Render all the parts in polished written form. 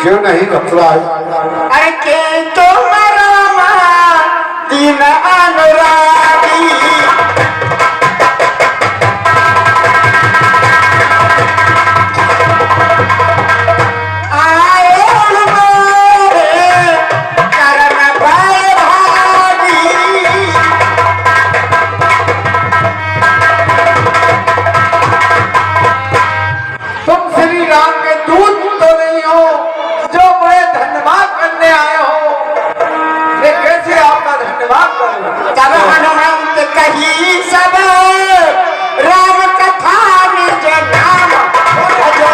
क्यों नहीं भक्तराज? अरे के तो मरमा दीन अनुरागी तब हनुमंत कही सब राम कथा निज नाम भजो।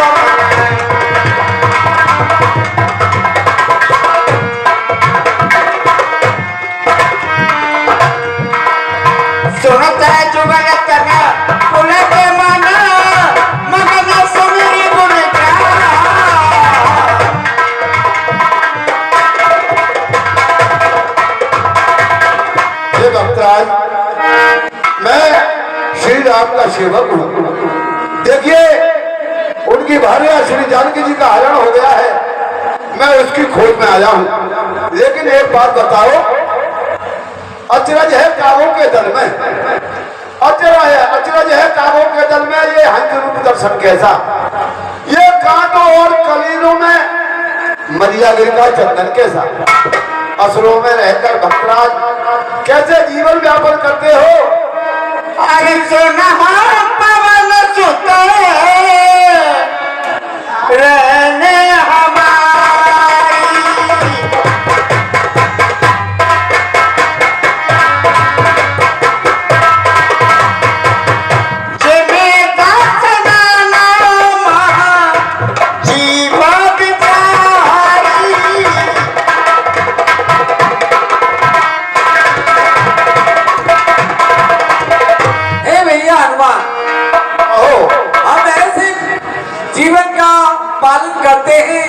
सुनत जुगल तन कुल के मन मगन सुमिर गुण भक्तराज, मैं श्री राम का सेवक हूँ। देखिए, उनकी भार्या श्री जानकी जी का हरण हो गया है, मैं उसकी खोज में आया हूँ। लेकिन एक बात बताओ, अचरज है कामों के दल में, अचरज है कामों के दल में ये हंस रूप दर्शन कैसा? ये कांटों और कलीलों में मरियागिरी का चंदन कैसा? असुरों में रहकर भक्तराज कैसे जीवन व्यापन करते हो? अरे सोना पवन सुत रहने हमारी जिन्हें दर्शना महा जीवा बिचारी। हम ऐसे जीवन का पालन करते हैं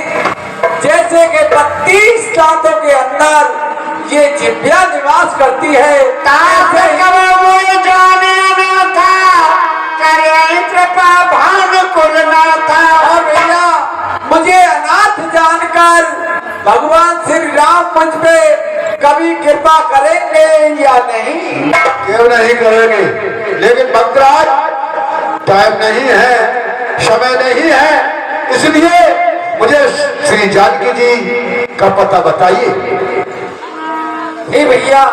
जैसे कि 32 दांतों के अंदर ये जिभ्या निवास करती है। और भैया, मुझे अनाथ जानकर भगवान श्री राम मुझ पे कभी कृपा करेंगे या नहीं? क्यों नहीं करेंगे? लेकिन भक्तराज, टाइम नहीं है, समय नहीं है, इसलिए मुझे श्री जानकी जी का पता बताइए। भैया,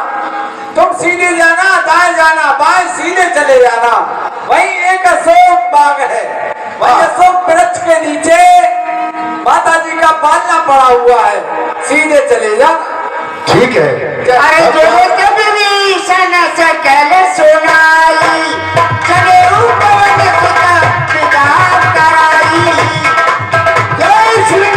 तुम सीधे जाना, दाएं जाना, बाएं सीधे चले जाना। वहीं एक अशोक बाग है, वहीं अशोक वृक्ष के नीचे माता जी का पालना पड़ा हुआ है, सीधे चले जाना। ठीक है। अरे जो कभी सन सकल सुनाई चले ऊपर सुता पिता कराई। जय श्री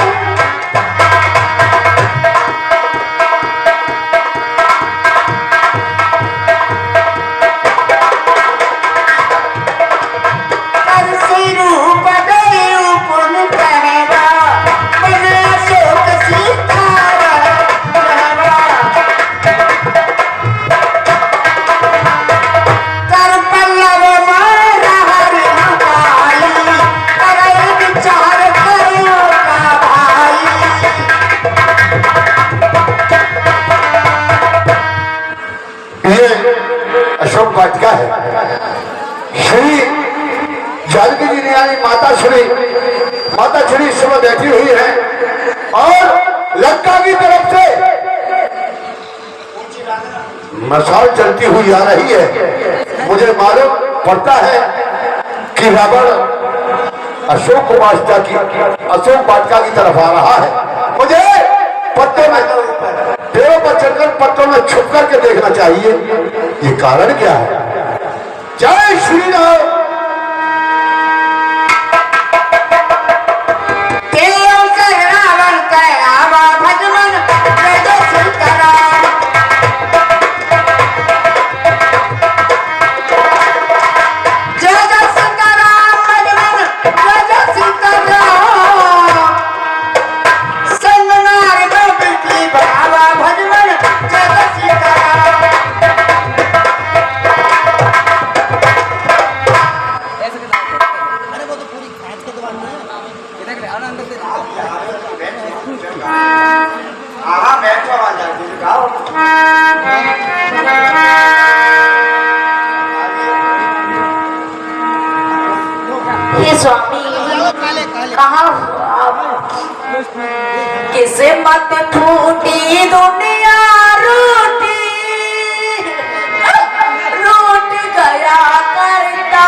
अशोक वाटिका है। श्री जानकी जी ने यानी माता श्री इस समय बैठी हुई है और लंका की तरफ से मशाल चलती हुई आ रही है। मुझे मालूम पड़ता है कि रावण अशोक वाटिका की तरफ आ रहा है। मुझे पत्तों में पेड़ों पर चढ़कर पत्तों में छुप करके देखना चाहिए, ये कारण क्या है? जय श्री राम। स्वामी कहाँ हो आप? किस्मत फूटी दुनिया रूठी, रूठ गया करता,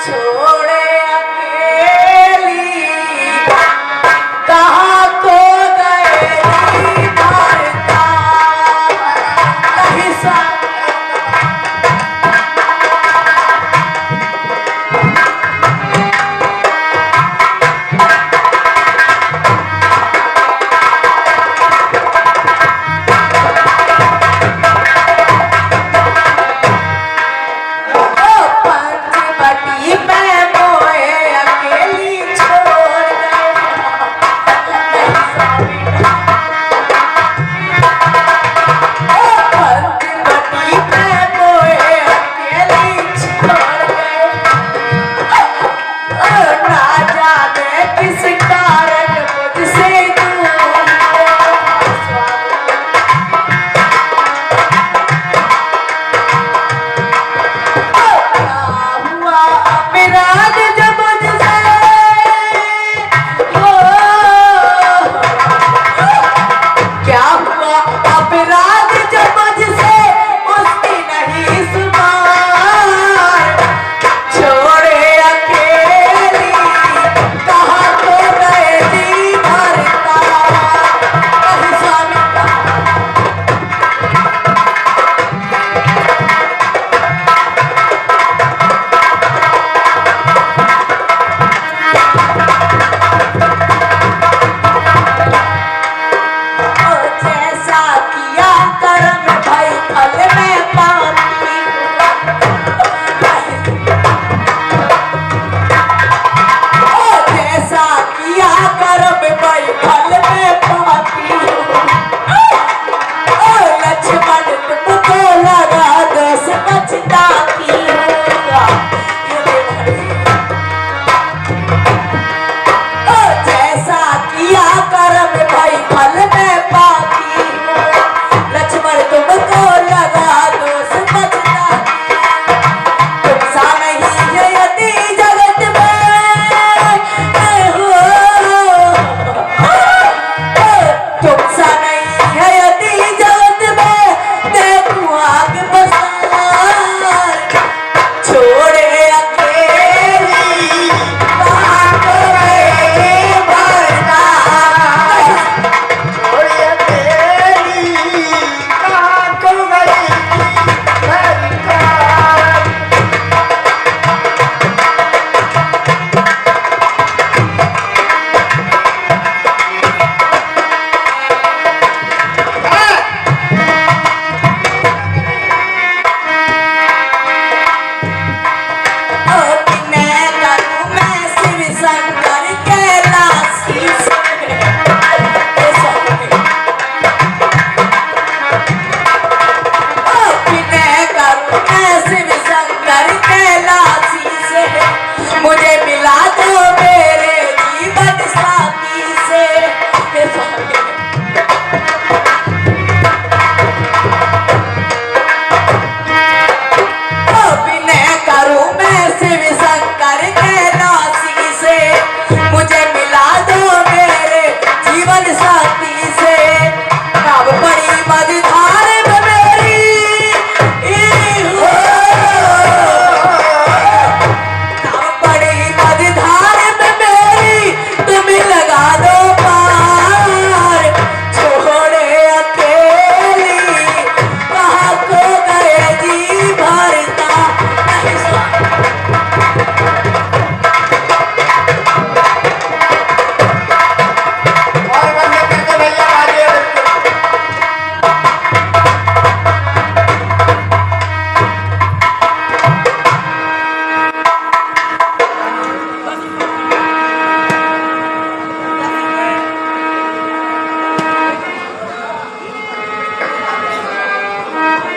छोड़े अकेली कहाँ को गए भरता। कहीं सा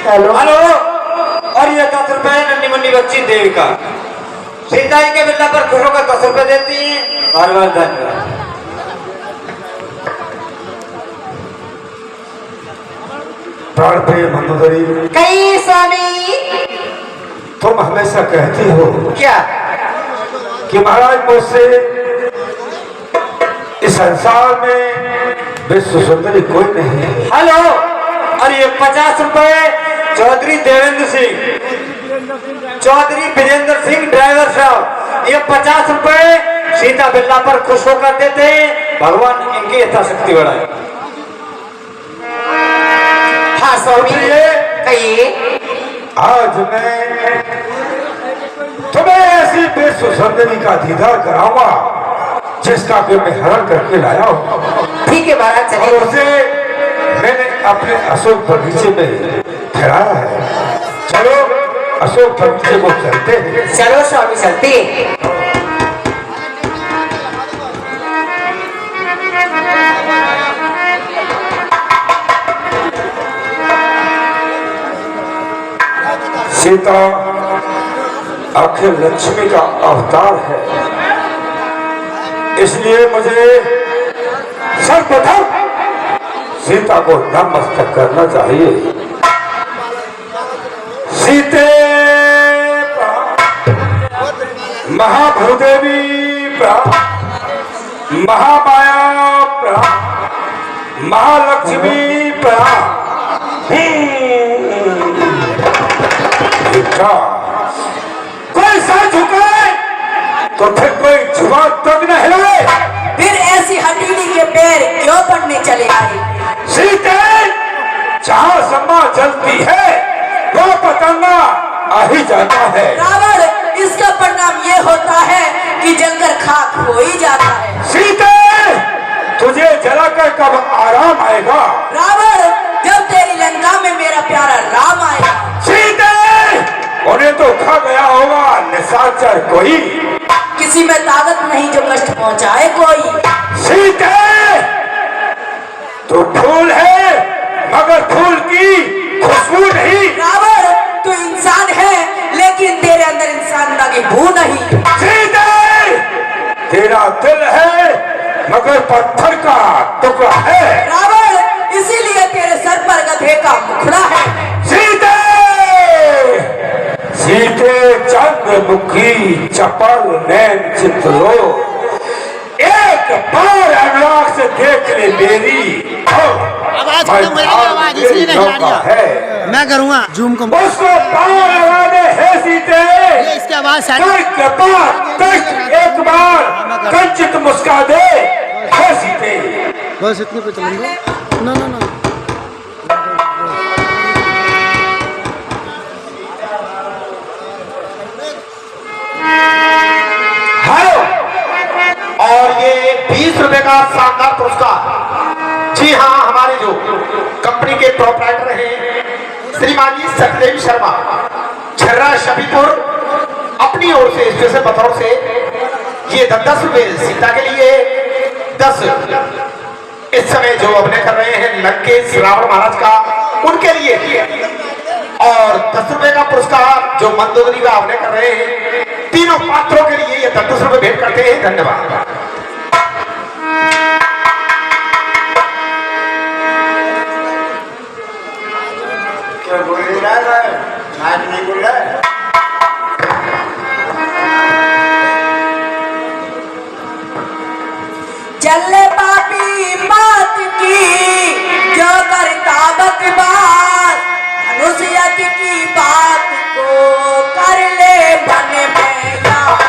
हेलो हेलो। और ये 10 रुपए नन्ही मुन्नी बच्ची देविका सीता जी के बिल्ला पर खुश होकर 10 रुपए देती है। बार बार धन्यवाद। प्राण प्रिय मंदोदरी कई स्वामी तुम हमेशा कहती हो क्या? कि महाराज मुझसे इस संसार में विश्व सुंदरी कोई नहीं है। हेलो, और ये 50 रुपए चौधरी देवेंद्र सिंह, चौधरी विजेंद्र सिंह ड्राइवर साहब, ये 50 रुपए सीता बिल्ला पर खुश होकर देते हैं। भगवान इनकी यथाशक्ति बढ़ाए। हाँ स्वामी, कहिए। आज मैं तुम्हें ऐसी विश्व सुंदरी का दीदार कराऊंगा जिसका कि मैं हरण करके लाया हूँ। ठीक है महाराज, और चलिए। उसे मैंने अपने अशोक बगीचे में ठहराया है। चलो अशोक बगीचे को चलते हैं। चलो स्वामी, चलते हैं। सीता आखिर लक्ष्मी का अवतार है, इसलिए मुझे सर्वप्रथम सीता को नमस्कार करना चाहिए। सीते महाभूदेवी महामाया महालक्ष्मी कोई सा झुकाए तो फिर कोई जुबान तक न हिलाए। फिर ऐसी हथेली के पैर क्यों पड़ने चले आए? सीते, जहाँ सम्मा जलती है वो पतंगा आ ही जाता है। रावण, इसका परिणाम ये होता है कि जलकर खाक हो ही जाता है। सीते, तुझे जलाकर कब आराम आएगा? रावण, जब तेरी लंका में मेरा प्यारा राम आएगा। सीते, उन्हें तो खा गया होगा निशाचर कोई। किसी में ताकत नहीं जो कष्ट पहुंचाए कोई। सीते, तो फूल है मगर फूल की खुशबू नहीं। रावण, तू इंसान है लेकिन तेरे अंदर इंसान की बू नहीं। सीते, तेरा दिल है मगर पत्थर का टुकड़ा है। रावण, इसीलिए तेरे सर पर गधे का मुखड़ा है। सीते, सीते चंद्रमुखी चपल नैन चित्रो, एक बार अनुराग से देख ले मेरी। आवाज खत्म हो जाएगी, आवाज इसलिए नहीं आ रही है। मैं करूँगा जूम को। उसको पार लगा दे है सीते। ये इसकी आवाज सारी एक बार कंचित मुस्का दे है सीते। बस इतने पे चलेंगे। ना ना ना और ये 20 रुपए का शानदार पुरस्कार, जी हाँ, हमारे जो कंपनी के प्रोपराइटर हैं श्रीमान जी सखदेव शर्मा, छर्रा शबीपुर, अपनी ओर से स्पेशल बतौर से ये 10 रुपए सीता के लिए, 10 इस समय जो अभिनय कर रहे हैं लंकेश रावण महाराज का उनके लिए, और 10 रुपए का पुरस्कार जो मंदोदरी का अभिनय कर रहे हैं तीनों पात्रों के लिए ये 10 रुपए भेंट करते हैं। धन्यवाद। क्या बोल रहा है? नाच नहीं बोल रहा है। चले पापी बात की जो करता बकवास, मनुष्यत की बात को कर ले मन में याद।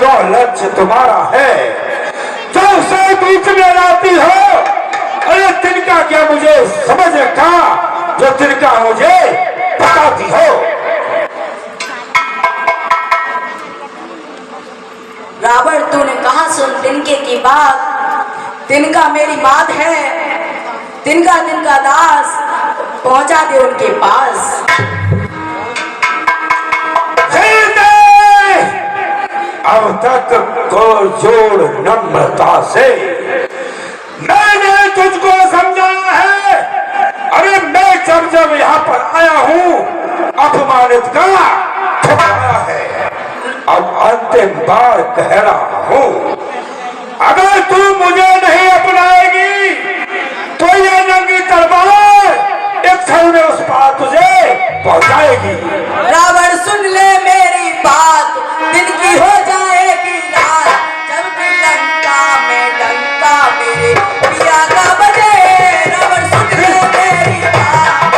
जो लक्ष्य तुम्हारा है, जो उसे बीच में लाती हो, अरे तिनका क्या मुझे समझ रखा, जो तिनका मुझे बताती हो। रावण तूने कहा सुन तिनके की बात, तिनका मेरी बात है, तिनका तिनका दास पहुंचा दे उनके पास। अब तक को जोड़ नम्रता से मैंने तुझको समझाया है। अरे मैं जब यहाँ पर आया हूँ अपमानित का ठुकराया है, अब अंतिम बार कह रहा हूँ, अगर तू मुझे नहीं अपनाएगी तो ये नंगी तलवार एक क्षण में उस पार तुझे पहुंचाएगी। रावण सुन ले मेरी बात, दिन की हो जाएगी रात, जब भी लंका में डंका मेरे पिया का बजे। रावण सुन ले मेरी बात।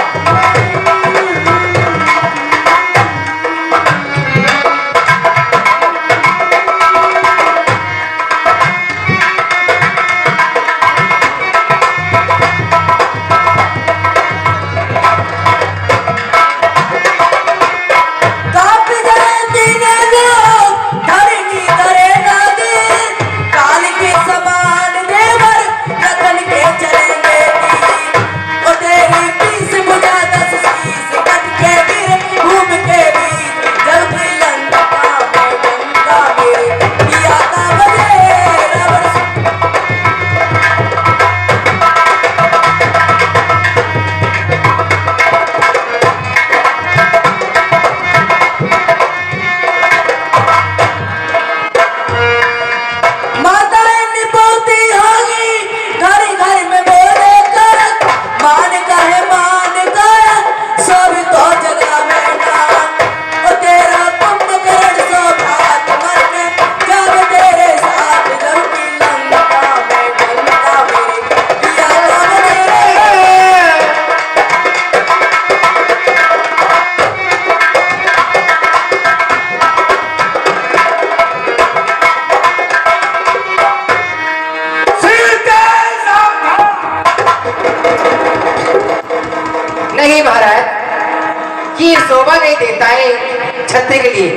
नहीं महाराज, ये शोभा नहीं देता है छत्री के लिए,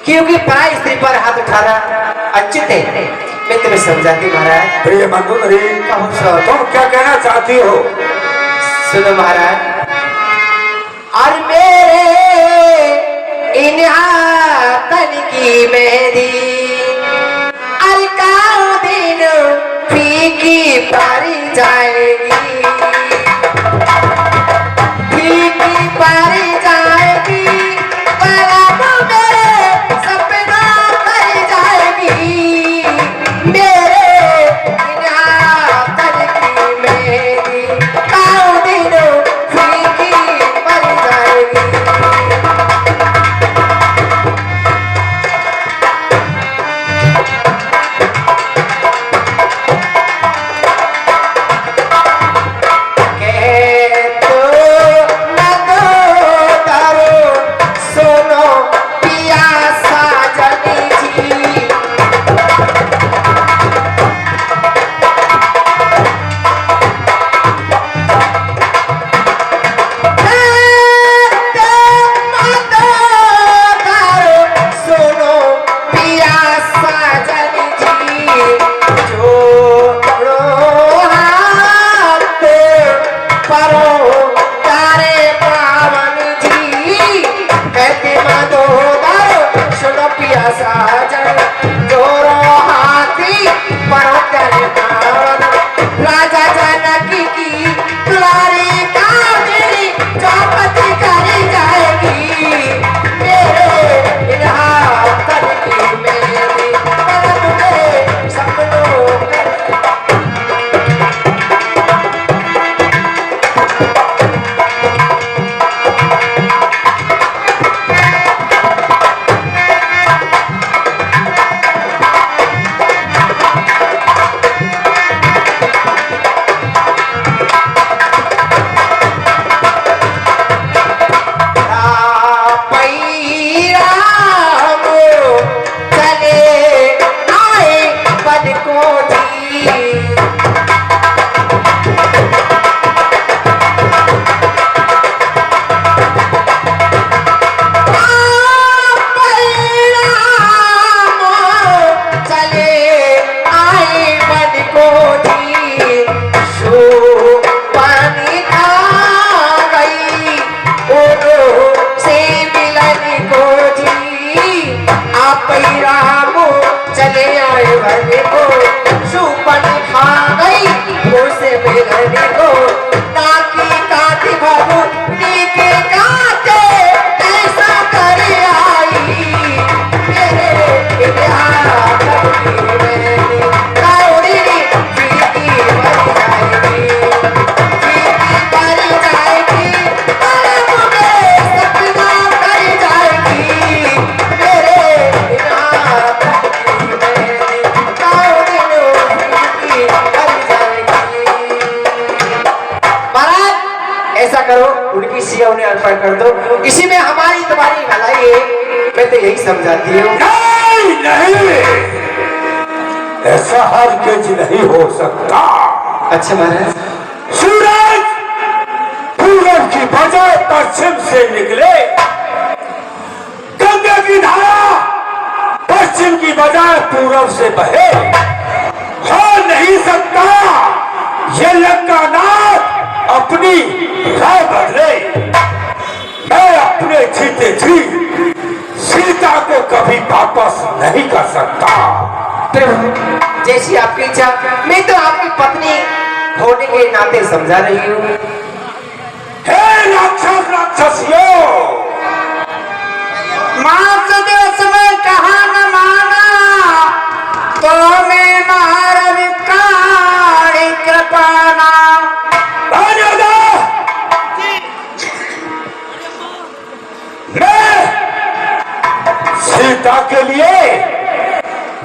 क्योंकि पराई स्त्री पर हाथ उठाना अनुचित है। मैं तुम्हें समझाती महाराज। प्रिय मंदोदरी, तुम क्या कहना चाहती हो? सुनो महाराज, और मेरे इन हाथन की मेहंदी अलकाओ दिन फीकी पारी जाएगी, फीकी पारी जाएगी, परागों मेरे सपनों कर जाएगी। मेरे इन हाथन की मेहंदी अलकाओ दिन फीकी पारी जाएगी। राजा जानकी की दुलारी का मेरी चौपटी करी जाएगी। मेरे इन हाथन की मेहंदी परम मेरे सपनों कर करो, उनकी सिया उन्हें अर्पण कर दो, इसी में हमारी तुम्हारी भलाई है। मैं तो यही समझाती हूँ। नहीं नहीं, ऐसा हरगिज नहीं हो सकता। अच्छा महाराज। सूरज पूरब की बजाय पश्चिम से निकले, गंगा की धारा पश्चिम की बजाय पूरब से बहे, हो नहीं सकता। ये लंकानाथ अपनी राह बदले। मैं अपने जीते जी सीता को कभी वापस नहीं कर सकता। प्रभु जैसी आपकी इच्छा, मैं तो आपकी पत्नी होने के नाते समझा रही हूँ। हे राक्षस राक्षसियों, मास देश में कहा न माना, तो मैं महाराज काड़ी कृपाना। मैं सीता के लिए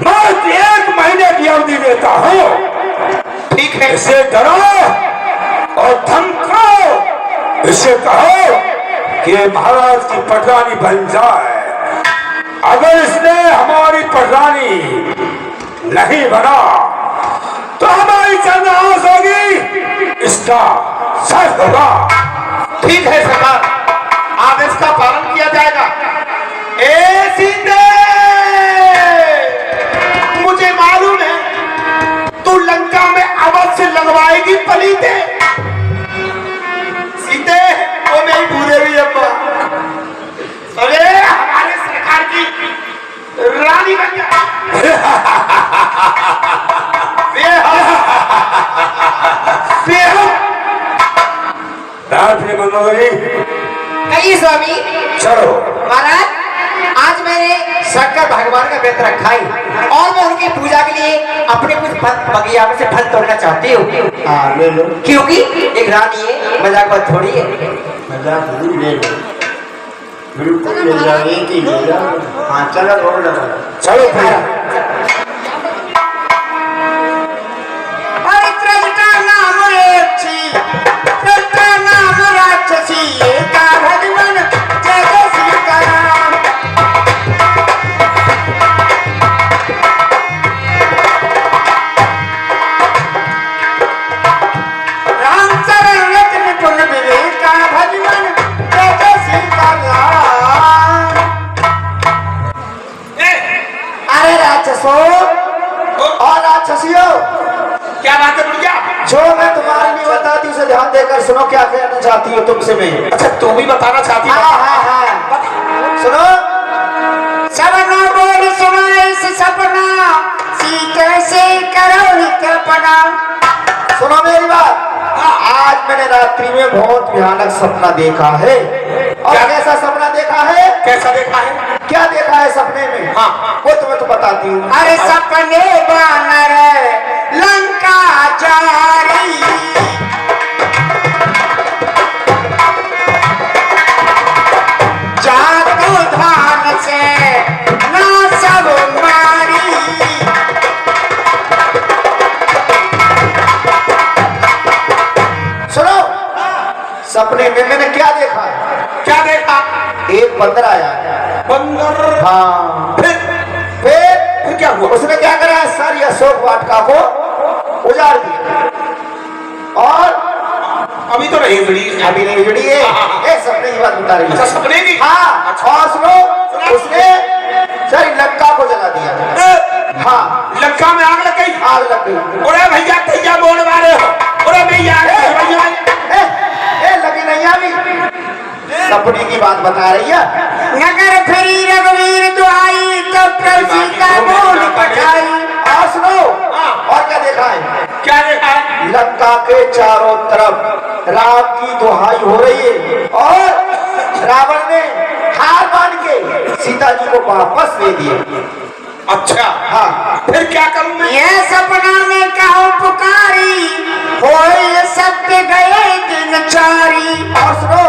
मात्र 1 महीने की अवधि देता हूँ। ठीक है, इसे डरो और धमकाओ, इसे कहो कि महाराज की पटरानी बन जाए। अगर इसने हमारी पटरानी नहीं बना तो हमारी चंद्रहास होगी, इसका सर होगा। ठीक है सरकार, आदेश का पालन किया जाएगा। ए सीते, मुझे मालूम है तू लंका में अवश्य लगवाएगी पलीते। सीते वो मेरी पूरे भी अम्मा, अरे हमारे सरकार की रानी बन जा। कहिए स्वामी। चलो महाराज, आज मैंने शंकर भगवान का व्रत रखा है और मैं उनकी पूजा के लिए अपने कुछ बगिया में से फल तोड़ना चाहती हूँ। ले लो, क्योंकि एक रानी है, मजाक बात थोड़ी है। मजाक ले लो, बिल्कुल ले जाओ, एक ही ले जाओ। हाँ चलो, चलो भैया। अरे कृष्ण नाम रेक्षी, कृष्ण नाम राक्षसी, एका भगवान जय जय सीताराम। राम चरण रत्न पुन विवेका भगवान जय जय सीताराम। अरे राक्षसों और राक्षसियों, क्या बात है भैया? जो मैं तुम्हारे लिए बताती हूँ उसे ध्यान देकर सुनो, क्या कहना चाहती हो तुमसे मैं। अच्छा, तू भी बताना चाहती है? हाँ, सुनो। सपना बोल सुना इस सपना, सीते से करो कल्पना। सुनो मेरी बात। आज मैंने रात्रि में बहुत भयानक सपना देखा है। और कैसा सपना देखा है? कैसा देखा है? क्या देखा है सपने में? हाँ, वो तुम्हें तो बताती हूँ। अरे सपने बानर लंका चारी, जादू धान से ना सब मारी। सुनो, सपने में मैंने क्या देखा है? क्या देखा? एक बंदर आया। बंदर? हाँ। फिर क्या हुआ? उसने क्या करा? सारी अशोक वाटिका को उजाड़ दिया। और अभी तो नहीं उजड़ी। अभी नहीं उजड़ी है। ये सपने की बात बता रही है। अच्छा, सपने की? हाँ। और सुनो, उसने सारी लंका को जला दिया। हाँ, लंका में आग लग गई। आग लग गई। अरे भैया भैया बोल मारे हो। अरे भैया भैया लगी नहीं अभी। सपने की बात बता रही है। नगर फिरी रघुवीर दुआई, तो प्रभु का बोल पठाई। और सुनो, और क्या देखा है? क्या देखा है? लंका के चारों तरफ राम की दुहाई हो रही है और रावण ने हार मान के सीता जी को वापस ले दिए। अच्छा, हाँ। फिर क्या करूं मैं? ये सपना में कहो पुकारी, होए सत्य गए दिन चारी। और सुनो,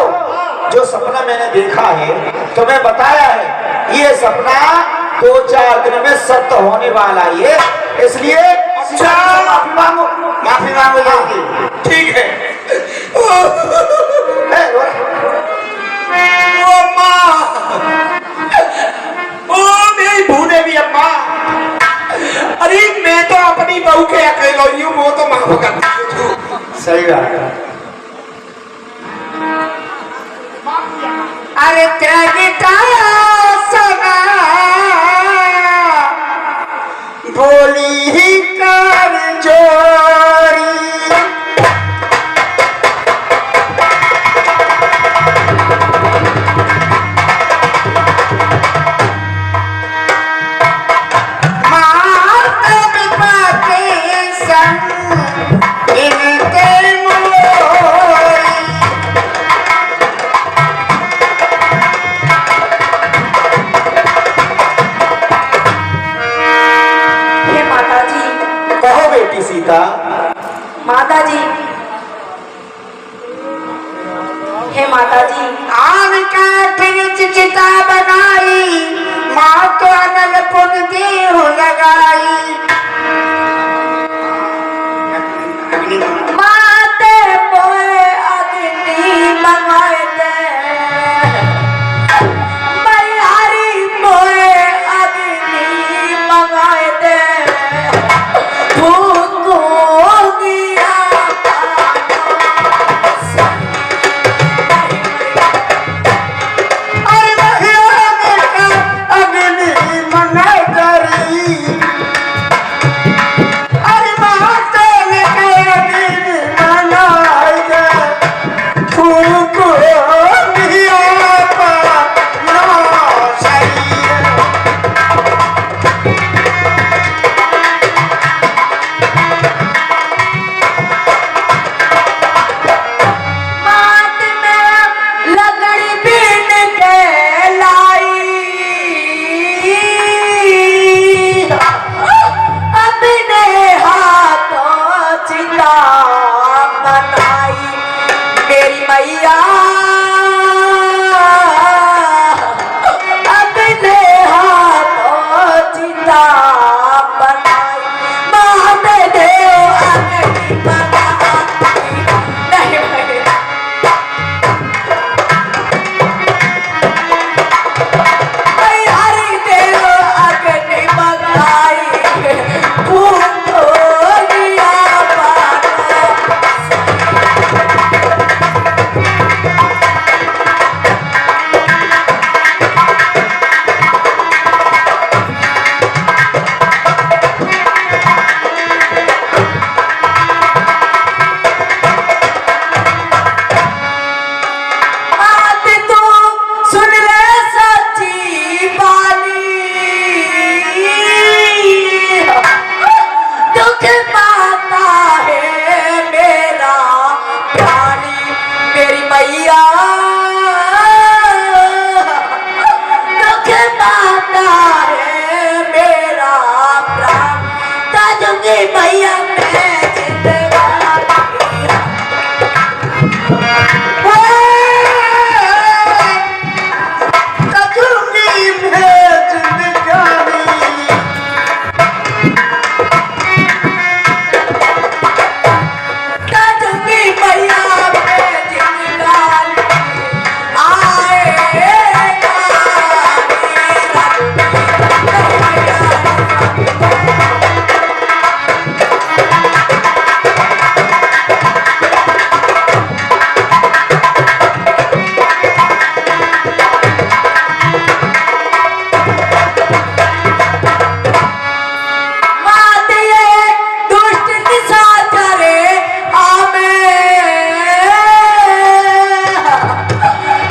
जो सपना मैंने देखा है तुम्हें बताया है, ये सपना 2-4 दिन में सत्य होने वाला है, इसलिए माफी मांगो। माफी मांगो जाएगी। ठीक है। हे माता जी, आम काठ चिता बनाई, माँ तो अनल पुन देहु लगाई। माते मोए अग्नि मंगाए दे, मैयारी मोए अग्नि मंगाए दे, फूको दिया अरे महिला का अग्नि मना करी, अरे माता ने अग्नि मनाई दे, फूको दिया पाना सही। मात में लकड़ी बीन के लाई, अपने हाथों चिता बनाई, मेरी मैया अपने हाथों चिता बनाई, मात देव अग्नि बनाई, नहीं भैया हरी देव अग्नि मंगाई, फूको दिया पाना। बात तू सुन ले सच्ची वाली, दुख पाता है मेरा प्राणी, मेरी मैया दुख पाता है मेरा प्राण, ताजुगी मैया मैं जिंदगानी। कजूरी में जिंदगानी, ताजुगी मैया मैं जिंदगानी, आए मात ये दुष्ट निशाचरे आमे,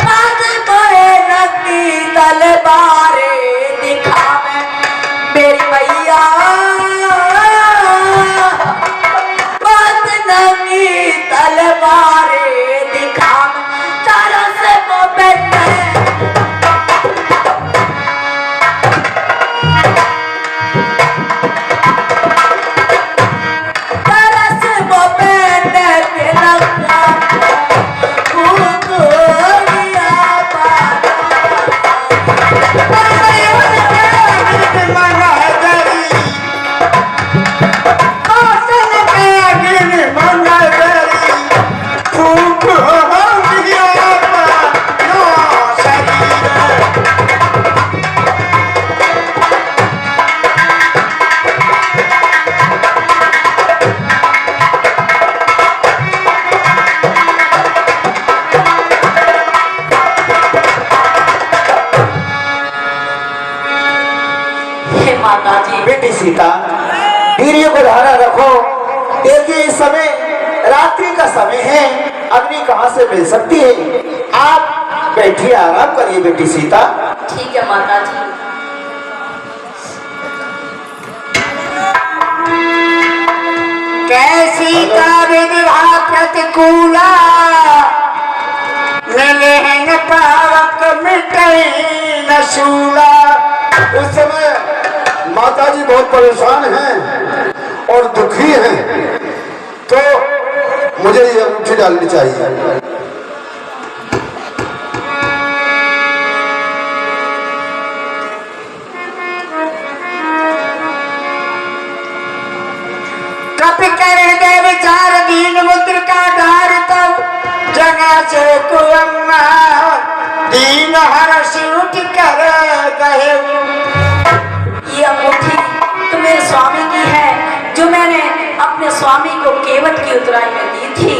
मात मोए नंगी तलवारे दिखावे, मेरी मैया मात नंगी तलवारे दिखावे, तारों से वो बैठे तरस वो बैठे के लगा, फूको दिया पाना। मना करी, कौशल के अग्नि मना करी, फूको दिया पाना सही। हे माता जी, बेटी सीता, वीर्य को धारा रखो। देखिए इस समय रात्रि का समय है, अग्नि कहाँ से मिल सकती है। आप बैठिए, आराम करिए बेटी सीता। ठीक है माता जी। कैसी का विवाह प्रतिकूला, मिले न पावक मिटे न शूला। इस समय माता जी बहुत परेशान हैं और दुखी हैं, तो मुझे ये अंगूठी डालनी चाहिए। दर्शन से कुयम्मा दीन हर सूट कर गए। ये अंगूठी तो मेरे स्वामी की है, जो मैंने अपने स्वामी को केवट की उतराई में दी थी।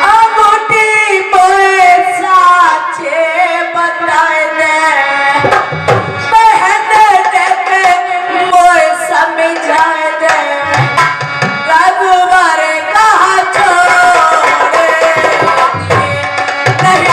अंगूठी मोए साचे बताए दे, पहने देखे मोए समझाए दे, रघुवर कहा छोड़े नहीं।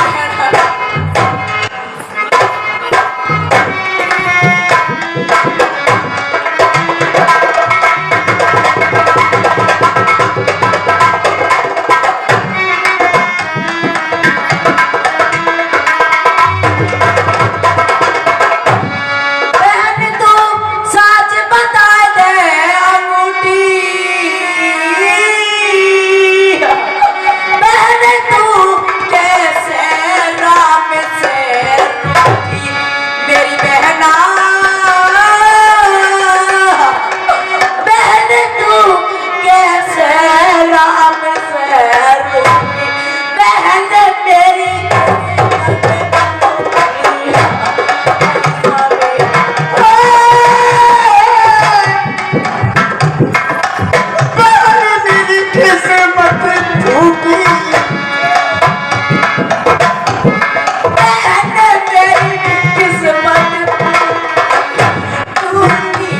बहन तू सच बता दे अंगूठी, बहन तू कैसे राम से रूठी, मेरी बहना बहन तू कैसे राम से रूठी, बहन मेरी मेरी किस्मत टूटी, बहन मेरी किस्मत टूटी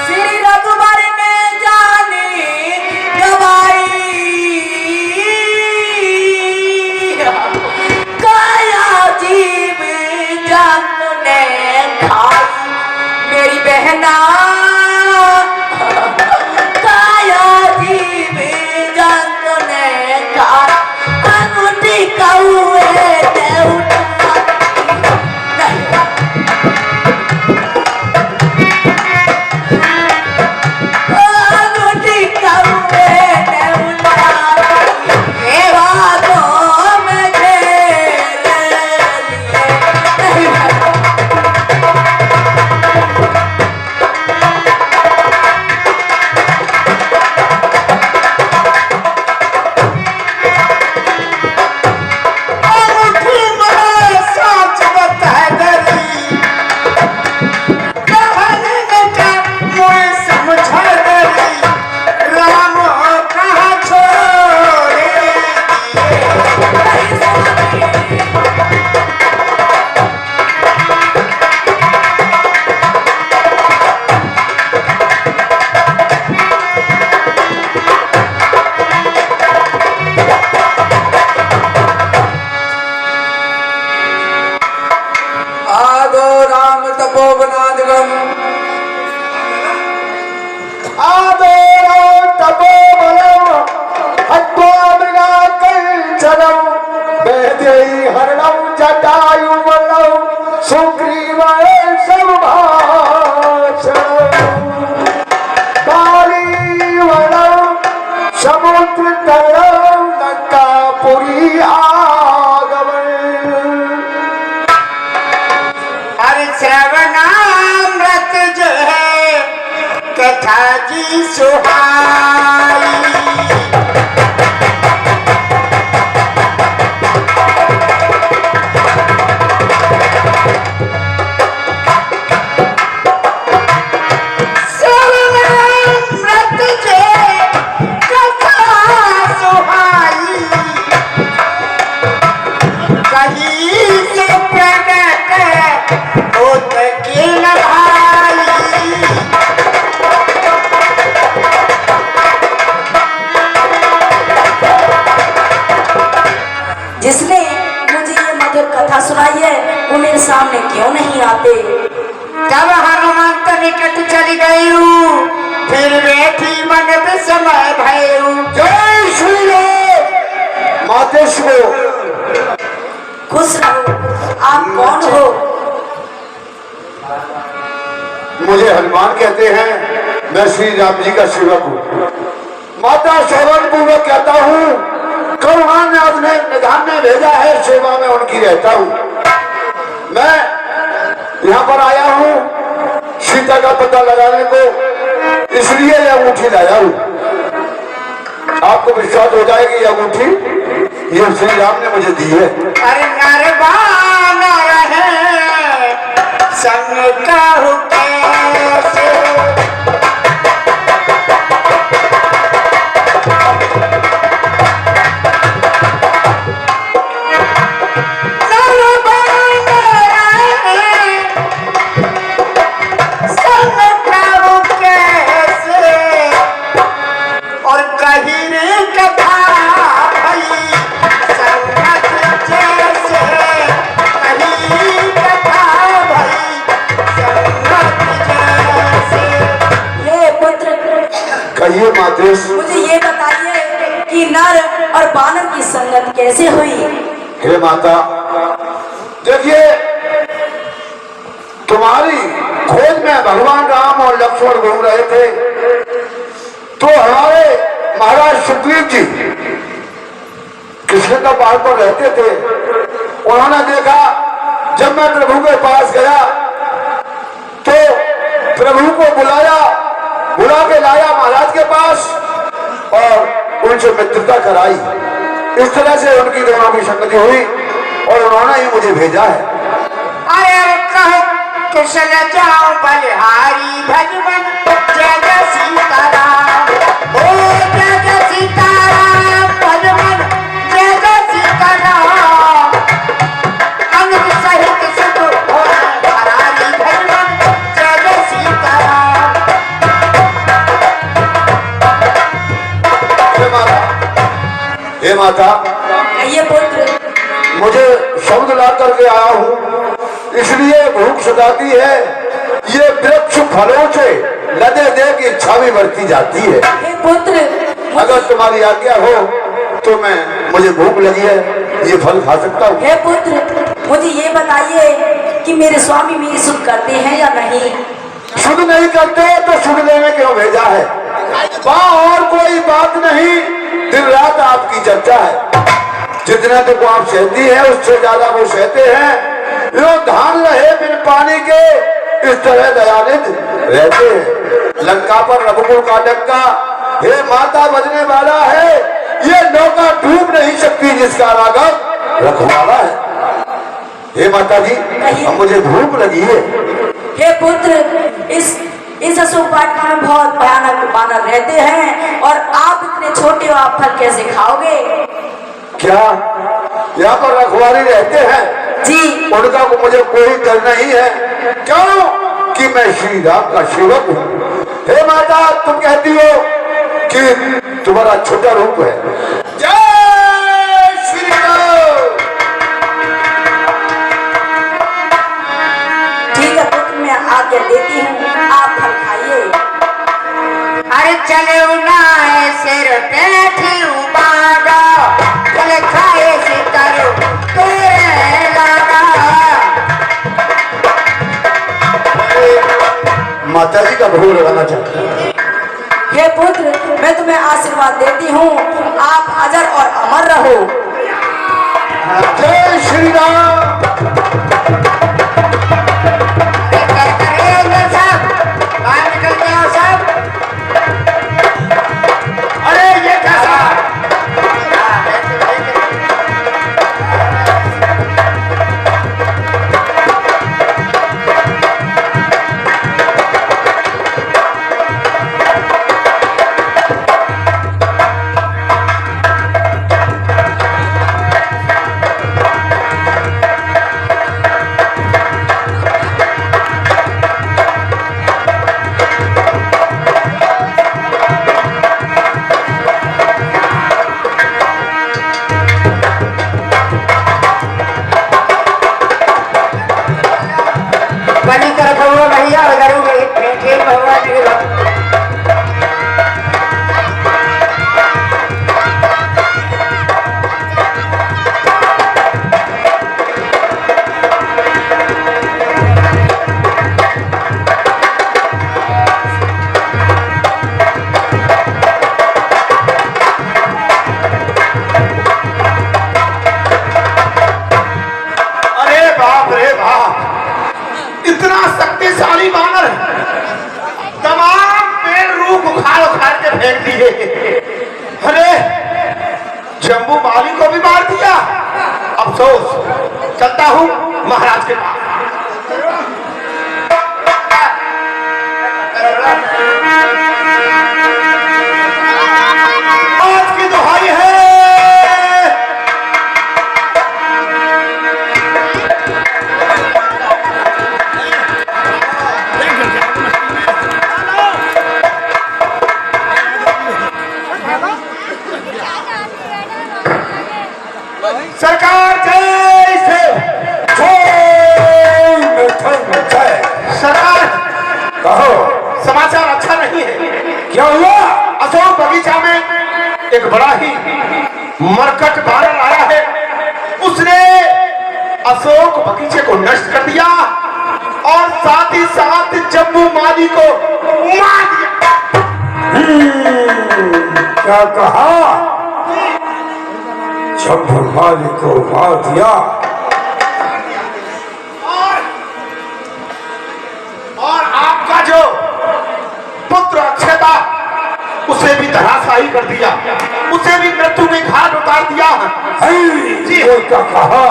श्री रघुवर ने जानी गवाई, काया जीव जंतु ने खाई, मेरी बहना काया जीव जंतु ने खाई, अंगूठी कौए ने उठाई नहीं। अंगूठी कौए ने उठाई, बागों में घेर लिए नहीं। अंगूठी में सोच बता गई, कहने बेटा मुझे समझा गई, राम कहाँ छोड़े आगो राम तपोवनादगम, आदरो तपोबलम अद्वामृगा कंचनम वैदेही हरणम जटायुमलम सुग्रीवाय संभाषणम कालीवनम समुद्र तरणम लंकापुरी आगमन। अरे श्रवणामृत जो है कथा जी सुहाई, श्रवणामृत जो है कथा सुहाई, कहीं से प्रगट होत के न भाई। जिसने मुझे ये मधुर कथा सुनाई है वो मेरे सामने क्यों नहीं आते? तब हनुमंत निकट चली गई हूँ, फिर बैठी मन विस्मय भयू। जय श्री राम। मातेश्वर खुश रहो। आप कौन हो? मुझे हनुमान कहते हैं, मैं श्री राम जी का सेवक हूँ। माता श्रवण पूर्वक कहता हूँ, करुणा ने अपने निधान में भेजा है, सेवा में उनकी रहता हूँ। मैं यहाँ पर आया हूँ सीता का पता लगाने को, इसलिए यह अंगूठी लाया हूँ। आपको विश्वास हो जाएगी यह अंगूठी ये श्री राम ने मुझे दी है। अरे नरबाना रहे संग कहूं कैसे, कहिए मातेश। मुझे ये बताइए कि नर और बानर की संगत कैसे हुई? हे माता, देखिए तुम्हारी खोज में भगवान राम और लक्ष्मण घूम रहे थे, तो हमारे महाराज सुग्रीव जी कृष्ण का पहाड़ पर रहते थे। उन्होंने देखा जब मैं प्रभु के पास गया तो प्रभु को बुला के लाया महाराज के पास और उनसे मित्रता कराई। इस तरह से उनकी दोनों की संगति हुई और उन्होंने ही मुझे भेजा है। अरे कहो कुशल जाओ बलिहारी भगवन, जय जय सीताराम, ओ जय जय सीताराम भगवन, जय जय सीताराम, अनुज सहित सुख हो हरारी भगवन, जय जय सीताराम। हे माता, कहिए पुत्र। मुझे शब्द ला करके आया हूँ, इसलिए भूख सताती है। ये वृक्ष फलों से लदे दे की इच्छा भी बढ़ती जाती है। हे पुत्र, अगर तुम्हारी आज्ञा हो तो मुझे भूख लगी है, ये फल खा सकता हूँ। हे पुत्र, मुझे ये बताइए कि मेरे स्वामी मेरी सुख करते हैं या नहीं? सुध नहीं करते तो सुध लेने क्यों भेजा है? वहाँ और कोई बात नहीं, दिन रात आपकी चर्चा है। जितना तक आप सहती है उससे ज्यादा वो सहते हैं। यो धान रहे बिन पानी के, इस तरह दयानिध रहते हैं। लंका पर रघुकुल का डंका हे माता बजने वाला है, ये नौका डूब नहीं सकती जिसका राघव रखवाला है। हे माता जी, अब मुझे भूख लगी है। हे पुत्र, इस अशोक वाटिका में बहुत भयानक बानर रहते हैं और आप इतने छोटे हो, आप फल कैसे खाओगे? क्या यहाँ पर रखवाली रहते हैं? जी। उनका को मुझे कोई डर नहीं है। क्यों कि मैं श्री राम का सेवक हूँ। हे माता, तुम कहती हो कि तुम्हारा छोटा रूप है। जय श्री राम। ठीक है पुत्र, मैं आज्ञा देती हूँ, आप फल खाइए। अरे चले ना सिर पे बागा, चले खाए से करो तेरे लागा। माता जी का भोग लगाना चाहता हूँ। हे पुत्र, मैं तुम्हें आशीर्वाद देती हूँ, आप अजर और अमर रहो। जय श्री राम। अफसोस, चलता हूँ महाराज के पास। आज की दुहाई है, सरकार जय जय। सरकार, कहो समाचार अच्छा नहीं है। क्या हुआ? अशोक बगीचा में एक बड़ा ही मरकट बादल आया है। उसने अशोक बगीचे को नष्ट कर दिया और साथ ही साथ जम्मू माली को मार दिया। क्या कहा? जम्मू माली को मार दिया। और आपका जो पुत्र अक्षय था उसे भी धराशायी कर दिया, उसे भी मृत्यु में घाट उतार दिया। जी वो क्या कहा?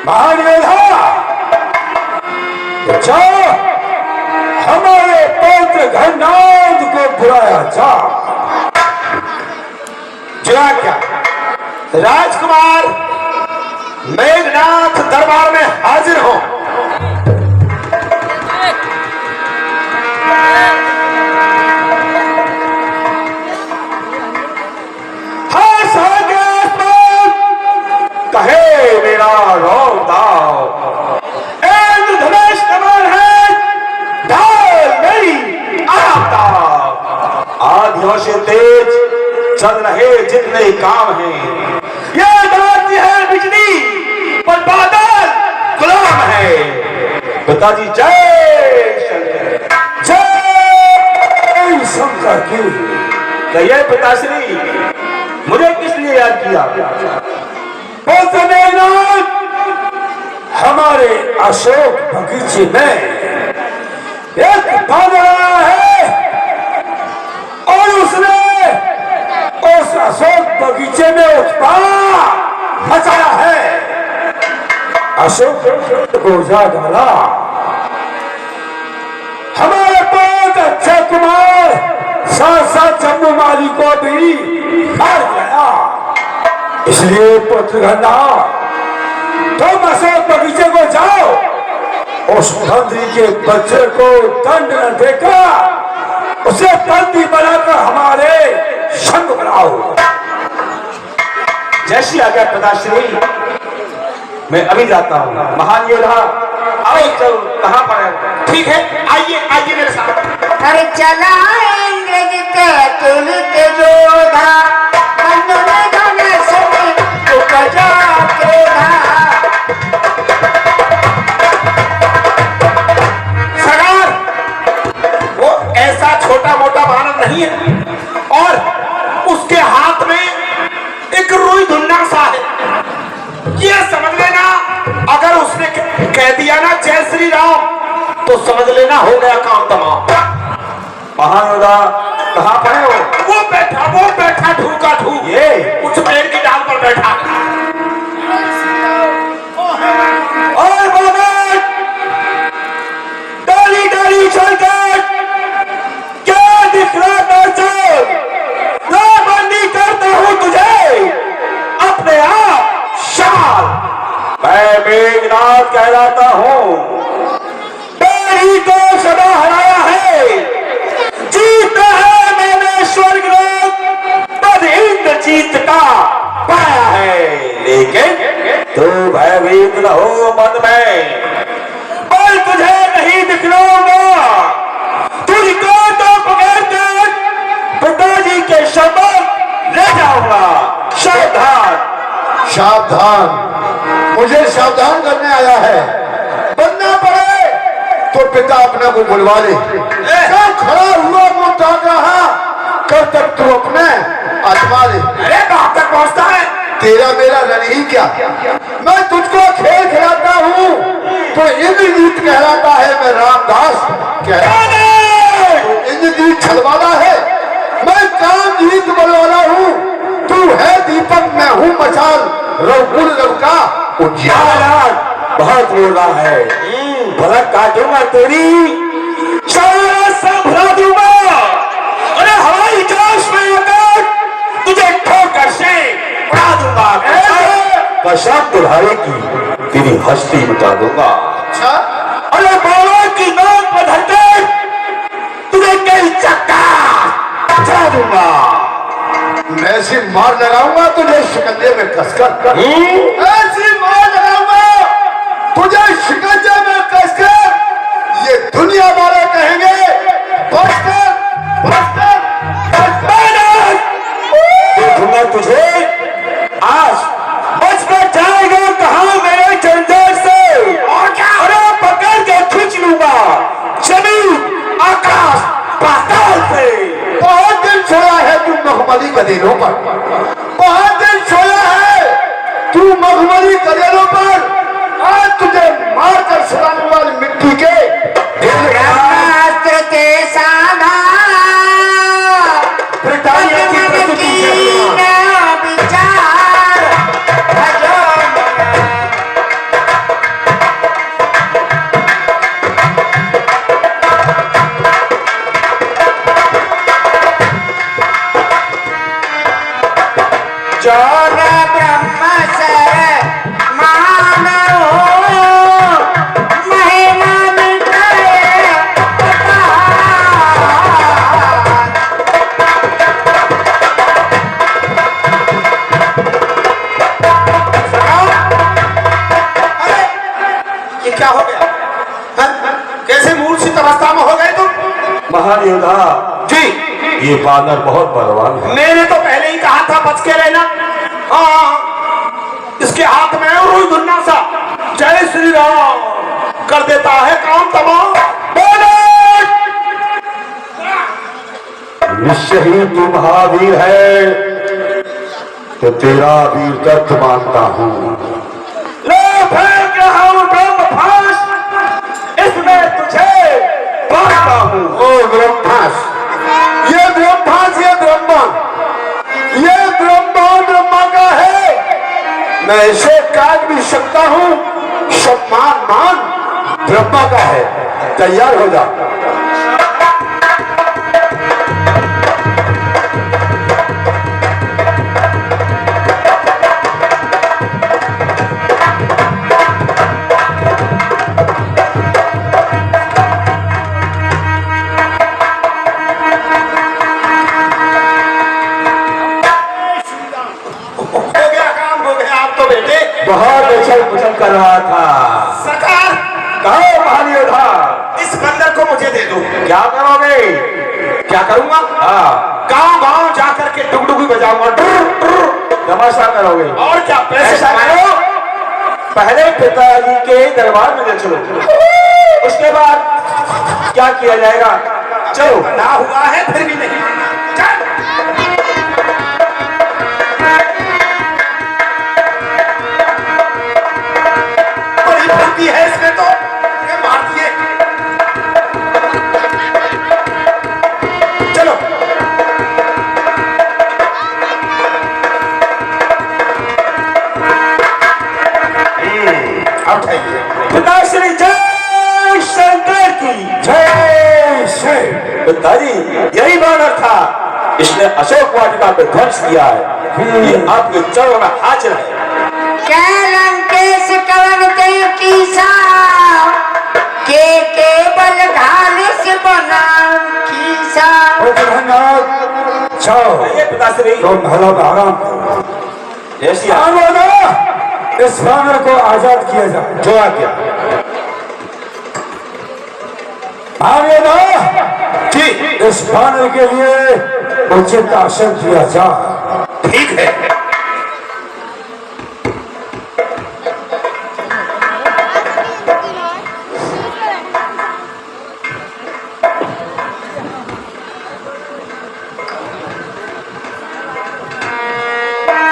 महान योद्धा, अच्छा हमारे पौत्र घननाद को बुलाया जा। क्या क्या राजकुमार मेघनाथ दरबार में हाजिर हो। कहे मेरा रोदाव धनेश कमल है, ढाल नहीं आता। आधियों से तेज चल रहे जितने काम हैं, ये राज्य है बिजली पर बादल गुलाम है। पिताजी जय शंकर, जय शंकर की। कहिए पिताश्री, मुझे किस लिए याद किया? हमारे अशोक बगीचे में एक बादल आया है और उसने उस अशोक बगीचे में उत्पात मचाया है। अशोक को जा डाला। हमारे पास अक्षय कुमार साथ साथ जम्मू माली को भी मार गया। इसलिए पुत्रगन्ना, तुम अशोक बगीचे को जाओ, उस मंत्री के बच्चे को दंड न देकर उसे बंदी बनाकर हमारे संग बनाओ। जैसी आज्ञा पिताश्री, मैं अभी जाता हूँ। महान योद्धा, आओ चलो, कहाँ पर है? ठीक है, आइए आइए मेरे साथ। अरे चलाएंगे तुल के जोधा, सरकार, वो ऐसा छोटा मोटा मानव नहीं है और उसके हाथ में एक रुई धुन्ना सा है। ये समझ लेना, अगर उसने कह दिया ना जय श्री राम तो समझ लेना हो गया काम तमाम। महान योद्धा, कहाँ पर है वो बैठा ढूका ढूक, ये उस पेड़ की डाल पर बैठा। और बाबा डाली डाली चलकर क्या दिख रहा चल, बंदी करता हूँ तुझे अपने आप शाल। मैं मेघनाथ कहलाता हूँ, तेरी को सदा हराया है। जीता है मैंने स्वर्ग पद इंद्रजीत का पाया है, लेकिन तू भयभीत न हो मन में, और तुझे नहीं दिखलाऊंगा। तुझको तो पकड़ कर पिताजी के शब्द ले जाऊंगा। सावधान। सावधान, मुझे सावधान करने आया है। बनना पड़े तो पिता अपने को बुलवा ले। क्या खड़ा हुआ मुंह ताक रहा, कब तक तू अपने आत्मा ले। अरे कहाँ तक पहुँचता है? तेरा मेरा रण ही क्या, मैं तुझको खेल खिलाता हूँ तो इंद्रजीत कहलाता है, मैं रामदास कहलाता हूँ। इंद्रजीत छलवाला है, मैं कामजीत बलवाला हूँ। तू है दीपक, मैं हूँ मशाल, है। भला काटूंगा तेरी सारा सब भरा दूंगा। अरे हवाई जहाज में आकर तुझे ठोकर से उड़ा दूंगा। कसम तुम्हारे की तेरी हस्ती मिटा दूंगा। अरे बाबा की नाक पर धरकर तुझे कई चक्का चढ़ा दूंगा। मैं ऐसी मार लगाऊंगा तुझे शिकंजे में कसकर। ऐसी मार लगाऊंगा तुझे शिकंजे में कसकर, ये दुनिया वाले कहेंगे बचकर बचकर बचकर। देखूंगा तुझे आज बचकर जाएगा कहां मेरे झंझट से। और क्या? अरे पकड़ के खींच लूंगा जमीन आकाश पाताल से। बहुत दिन सोया है तू मखमली गदेलों पर, बहुत दिन सोया है तू मखमली गदेलों पर। आज तुझे मारकर सुनाने वाली मिट्टी के ब्रह्मास्त्र के साधा ब्रिटानिया की प्रस्तुति से विचार भजो जोर ब्रह्म सर मानो महिमा मिटाए ये क्या हो गया? कैसे मूर्छित अवस्था में हो गए तुम? महान योद्धा जी, ये बानर बहुत बलवान है। मैंने तो पहले ही कहा था बच के रहना। हाँ, इसके हाथ में है रुई धुन्ना सा। जय श्री राम कर देता है काम तमाम। निश्चय ही तू महावीर है तो तेरा वीर दर्द मानता हूँ। ले फेंक रहा हूं ब्रह्मभास, इसमें तुझे बांटता हूं। ओ ब्रह्मास, ये ब्रह्मास, ये ब्रह्मा, ये ब्रह्मा ब्रह्मा का है। मैं इसे काट भी सकता हूँ। सम्मान मान ब्रह्मा का है। तैयार हो जा। बहुत उछल पुछल कर रहा था। सरकार, कहो महान योद्धा, इस बंदर को मुझे दे दो। क्या करोगे? क्या करूंगा? हाँ, गांव गांव जाकर के टुकटुकी बजाऊंगा। तमाशा करोगे? और क्या? पैसे ऐसा करो, पहले पिताजी के दरबार में ले चलो, उसके बाद क्या किया जाएगा? चलो। ना हुआ है फिर भी नहीं। चल। बड़ी फुर्ती है इसमें तो, ये मार दिए। चलो। अब उठाइए। पिताश्री जय शंकर की जय श्री। पिताजी, यही बानर था, इसने अशोक वाटिका पे ध्वंस किया है। ये आपके चरणों में हाजिर है। कैलंकेश कवन ते कीसा के केवल घालिस बना कीसा। ये पिताश्री तो भला आराम करो। ऐसी इस बानर को आजाद किया जाए। जो आ गया जी, इस बानर के लिए उचित आसन दिया जाए। ठीक है।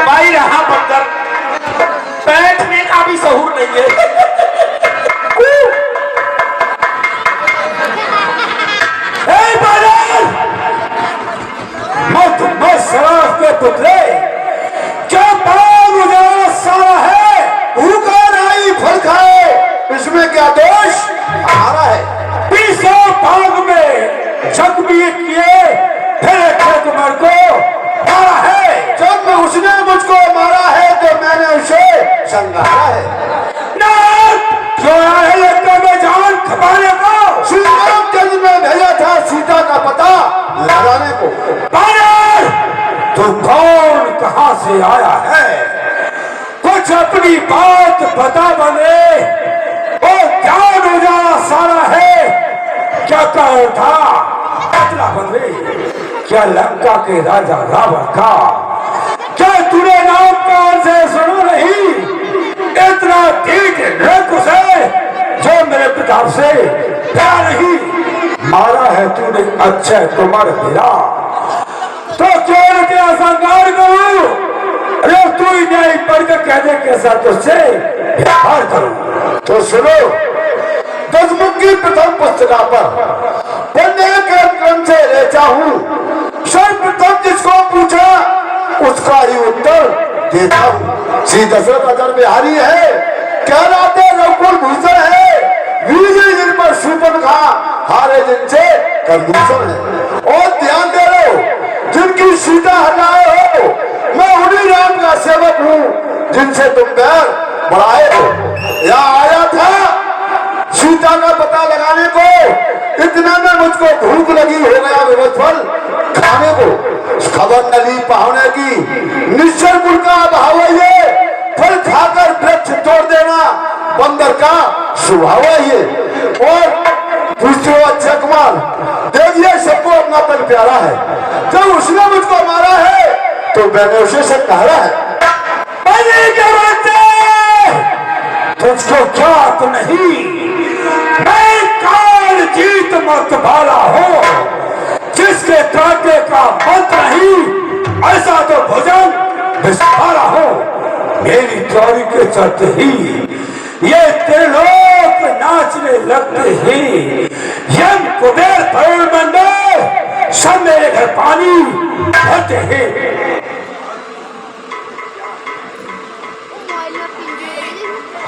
भाई रहा बंदर, बैठने का भी सहूर नहीं है। मैं शराब के पुतले क्या तमाम उजाला सारा है, भूखा नहीं फल खाए, इसमें क्या तू कौन कहां से आया है? कुछ अपनी बात बता बने। ओ जान उजाला सारा है, क्या कहो था बतला बने। क्या लंका के राजा रावण का, क्या तूने नाम कान से सुनो नहीं? इतना ठीक रख उसे जो मेरे पिता से प्यार नहीं। मारा है तूने अक्षय कुमार मेरा, तो क्यों क्या संगार करूं? अरे तू ही नहीं पढ़ के कह दे कैसा तुझसे प्यार करूं। तो सुनो, दसमुखी प्रथम पुस्तिका पर पढ़ने के क्रम से ले चाहूं, सर्वप्रथम जिसको पूछा उसका ही उत्तर देता हूं। श्री दशरथ अजर बिहारी है, कहलाते रघुकुल भूषण है, विजय जिन पर शूर्पणखा हारे जिनसे कंदूषण है। और ध्यान दे लो, जिनकी सीता हटाए हो, मैं उन्हीं राम का सेवक हूँ जिनसे तुम बैर बढ़ाए हो। यहाँ आया था सीता का पता लगाने को, इतना में मुझको भूख लगी हो गया विवस्फल खाने को। खबर न ली पाहुने की, निश्चर गुण का अभाव है ये, फल खाकर वृक्ष तोड़ देना बंदर का स्वभाव है ये। और पूछते हो अक्षय कुमार, देखिए सबको अपना तन प्यारा है, जब उसने मुझको मारा है तो मैंने उसे से कहा है तुझको क्या तो नहीं, मैं काल जीत मत वाला हूँ, जिसके कांटे का मत नहीं, ऐसा तो भोजन विस्तारा हो। मेरी चौरी के चलते ही ये त्रिलोक नाचने लगते ही, यम कुबेर तरुण मंडल सब मेरे घर पानी भरते हैं।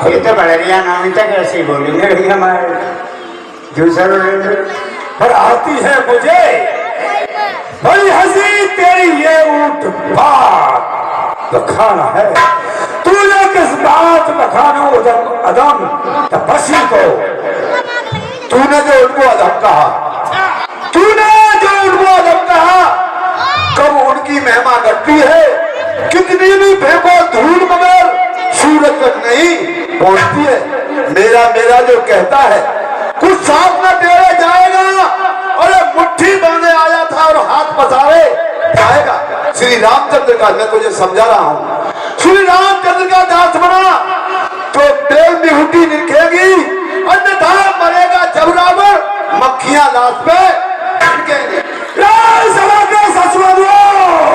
ये तो बड़रिया नाम तक ऐसे ही बोलेंगे भैया हमारे जूसर पर आती है मुझे बड़ी हंसी तेरी ये ऊंट बात बखाना है। तूने किस बात बखाना अदम तपस्वी को? तूने जो उनको अधम कहा, तूने जो उनको अधम कहा, कब उनकी महिमा घटती है? कितनी भी फेंको धूल मगर सूरज तक नहीं पहुंचती है। मेरा मेरा जो कहता है कुछ साथ में तेरे जाएगा, अरे मुट्ठी बांधे आया था और हाथ पसारे जाएगा। श्री रामचंद्र का मैं तुझे समझा रहा हूं, श्री रामचंद्र का दास बना तो तेल बिहुटी निरखेगी, अन्यथा मरेगा जब रावण मक्खियां लाश पे छिड़केंगे।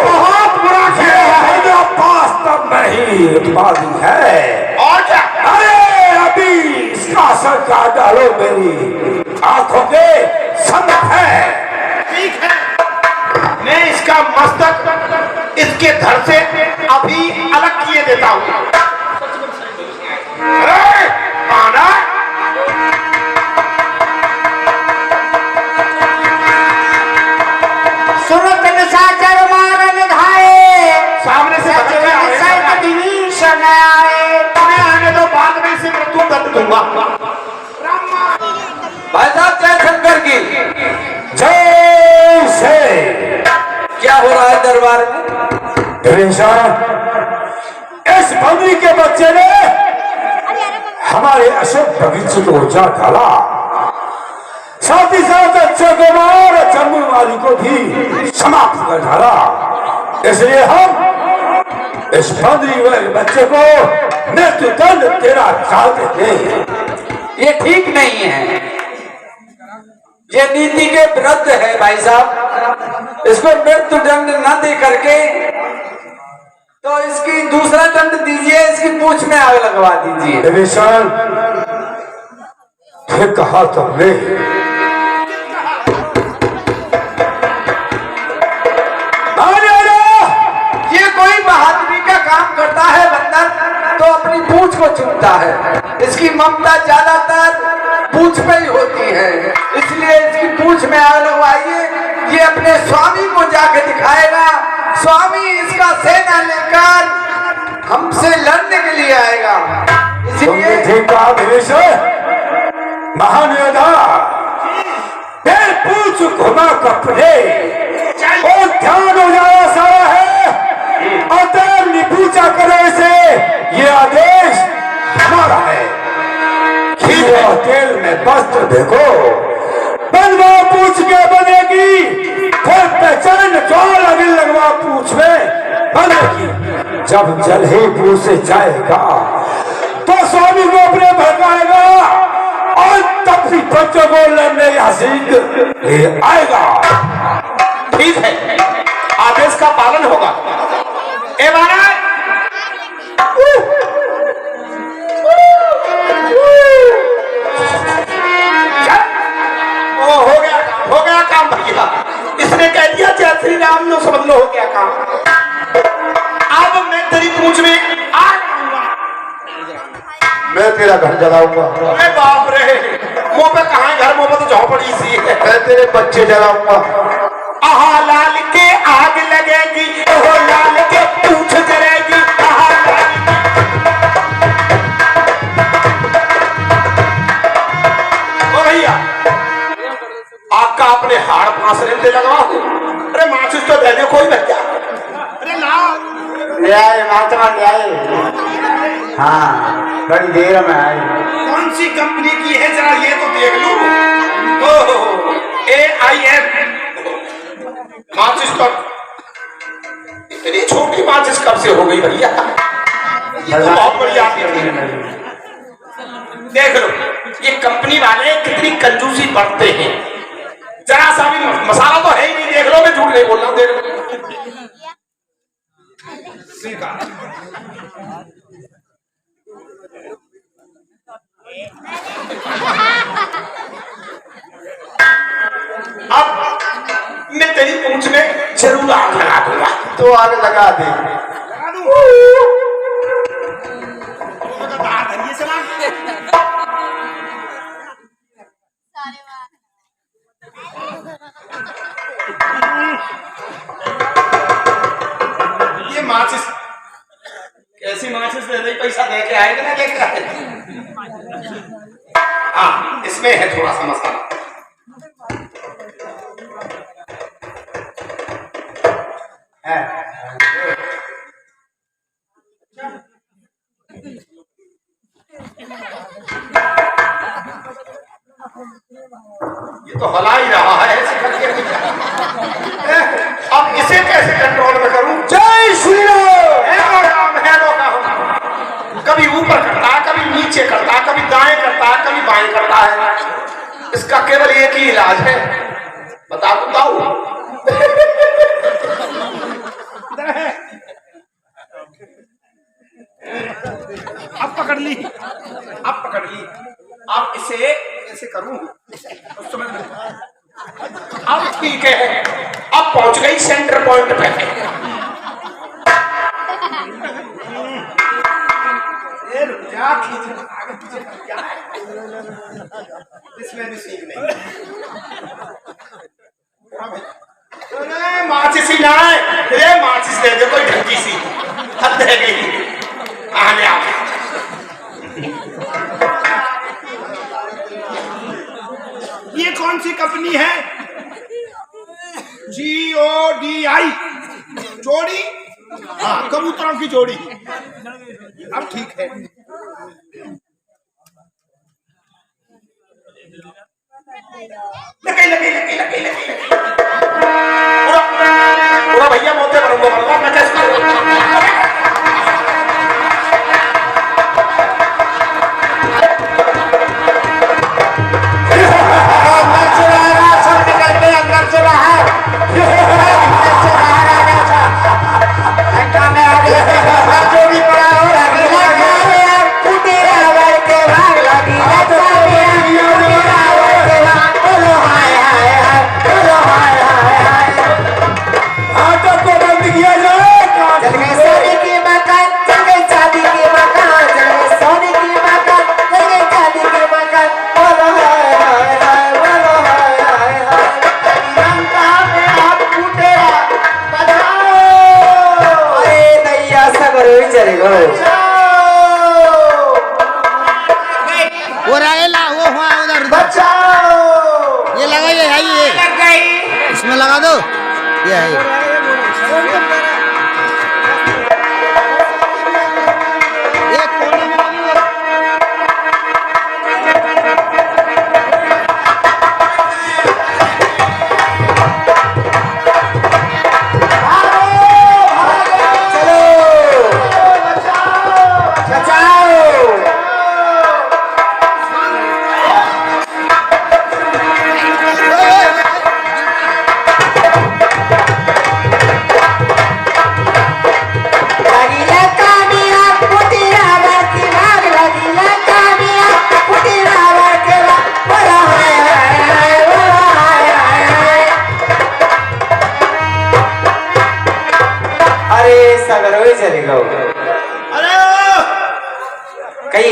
बहुत बुरा खेल है, वास्तव में ही उत्पादी है। और क्या? अरे अभी इसका असर क्या डालो मेरी आंखों के सम्मुख है। ठीक है, मैं इसका मस्तक इसके धड़ से अभी अलग किए देता हूं। अरे पाना, सुनो तन साचर मारन धाए, सामने से बच्चे आ रहे हैं। दिवीषण आए, तुम्हें आने दो, बाद में इसे मृत्यु दंड दूंगा। भाई साहब जय शंकर की जय से। क्या हो रहा है दरबार में? इस बंदी के बच्चे ने हमारे अशोक बगीचे को उजा डाला, साथ ही साथ अक्षय कुमार जम्मू वाली को भी समाप्त कर डाला। इसलिए हम इस बंदी वाले बच्चे को मृत्यु दंड देना चाहते थे। ये ठीक नहीं है, ये नीति के विरुद्ध है भाई साहब। इसको मृत्यु दंड न दे करके तो इसकी दूसरा दंड दीजिए, इसकी पूंछ में आग लगवा दीजिए। विभीषण, फिर कहा तुमने ये कोई बहादुरी का काम करता है बंदर तो अपनी पूंछ को चूमता है, इसकी ममता ज्यादातर पूंछ पे ही होती है, इसलिए इसकी पूंछ में आग लगवाइए। ये अपने स्वामी को जाके दिखाएगा, स्वामी इसका सेना लेकर हमसे लड़ने के लिए आएगा। तुमने इसलिए ठीक कहा विभीषण, महान योद्धा। फिर पूछ घुमा कपड़े और ध्यान हो जाया सारा है, ऊंचा करने से ये आदेश हमारा है। खीरे और तेल में वस्त्र देखो, बनवा पूछ के बनेगी, फिर पहचान चौल अगिल लगवा पूछ में बनेगी। जब जल ही पूछ से जाएगा तो स्वामी को अपने भड़काएगा और तब भी बच्चों को लड़ने हसीद ले आएगा। ठीक है, आदेश का पालन होगा। ए महाराज, हो गया काम भैया। इसने कह दिया जय श्री राम, लो समझ लो हो गया काम। अब मैं तेरी पूंछ में मैं तेरा घर जलाऊंगा। अरे बाप रे, मुंह पे कहाँ है घर, मुंह पे तो झोपड़ी सी है। मैं तेरे बच्चे जलाऊंगा। आहा लाल के आग लगेगी, ओहो लाल के पूंछ जलेगी। आहा लाल ओ भैया, आग का अपने हाड़ फांसने में लगवा। अरे माचिस तो दे दे कोई भैया। अरे ना न्याय महात्मा न्याय। हाँ, बड़ी देर में आई। कौन सी कंपनी की है जरा ये तो देख लो। ओहो, AIM माचिस। तो इतनी छोटी माचिस कब से हो गई भैया? ये तो बहुत बढ़िया है। देख लो ये कंपनी वाले कितनी कंजूसी बरतते हैं। जरा सा भी मसाला तो है ही नहीं। देख लो, मैं झूठ नहीं बोल रहा हूँ। देख लो अब मैं तेरी पूंछ में जरूर आग लगा दूंगा। तो आग लगा दे। ये माचिस कैसी माचिस दे दे, पैसा दे के आए ना लेके आए। हाँ, इसमें है थोड़ा सा मसाला। ये तो हला ही रहा है ऐसे करके। अब इसे कैसे कंट्रोल में करूं? जय श्री राम। कभी ऊपर करता है, कभी नीचे करता है, कभी दाएं करता है, कभी बाएं करता है। इसका केवल एक ही इलाज है, बता बताओ। अब पकड़ ली, अब पकड़ ली। अब इसे ऐसे करूं, अब ठीक है। अब पहुंच गई सेंटर पॉइंट पे। इसमें भी सीख नहीं। माचिस ही ना है, माचिस दे दे कोई ढंगी सी। हद रह गई। आने आ ये कौन सी कंपनी है? GODI जोड़ी। हाँ, कबूतरों की जोड़ी। अब ठीक है। लगे लगे लगे लगे लगे पूरा भैया मोते करूंगा मैं कैसे इसमें लगा दो। ये है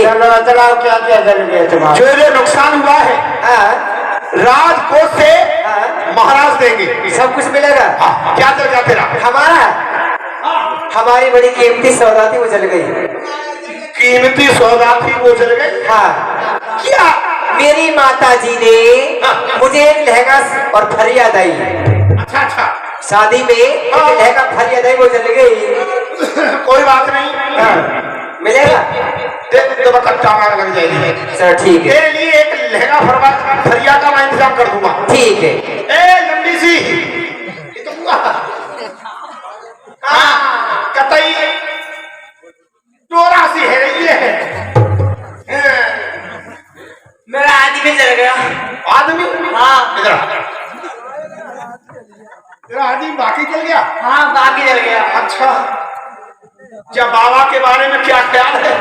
चलो बताओ क्या क्या जल गया तुम्हारा? जो जो नुकसान हुआ है हाँ, राजकोष से हाँ। महाराज देंगे। सब कुछ मिलेगा। हाँ, क्या जल गया तेरा? हमारा हमारी बड़ी कीमती सौदा थी वो जल गई। कीमती सौदा थी वो जल गई। हाँ, क्या? मेरी माता जी ने मुझे एक लहंगा और फरियाद आई। अच्छा अच्छा, शादी में एक लहंगा फरियाद आई, वो जल गई। कोई बात नहीं। हाँ, मिलेगा। तो कच्चा माल लग जाएगी। सर ठीक है, तेरे लिए एक लहंगा फरिया का मैं इंतजाम कर दूंगा। ठीक है। ए लंबी सी ये तो हुआ। हाँ, कतई चोरा सी है ये है। मेरा आदमी जल गया। आदमी? हाँ। इधर आ। तेरा आदमी बाकी चल गया? हाँ, बाकी जल गया। अच्छा, जब बाबा के बारे में क्या ख्याल है?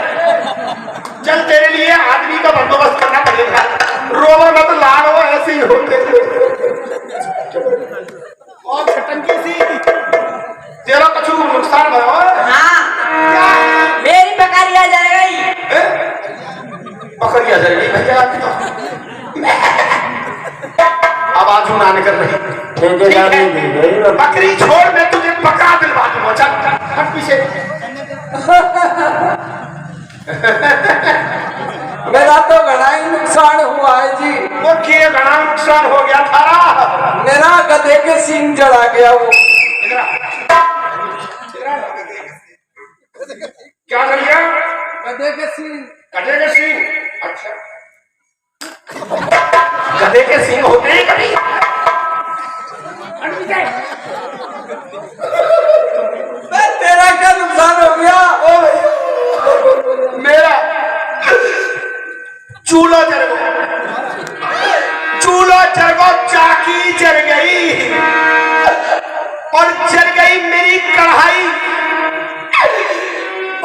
चल तेरे लिए आदमी का बंदोबस्त करना पड़ेगा। रोबो मत लाड़ हो, ऐसे ही होते। और छटंकी सी तेरा कुछ नुकसान भयो? हाँ, क्या? मेरी बकरिया जल गई। बकरिया जल गई भैया आपकी तो। आवाज ना निकल रही। बकरी छोड़, मैं तुझे पका दिलवा दूंगा। चल हट पीछे। मेरा तो घना ही नुकसान हुआ है जी। वो क्या घना नुकसान हो गया थारा? मेरा गधे के सींग जला गया वो। इधर आ। क्या कर लिया? गधे के सींग। गधे के सींग? अच्छा, गधे के सींग होते हैं कभी? तेरा क्या नुकसान हो गया? मेरा चूल्हा जल गया। चूल्हा जल गया, चाकी जल गई और जल गई मेरी कढ़ाई।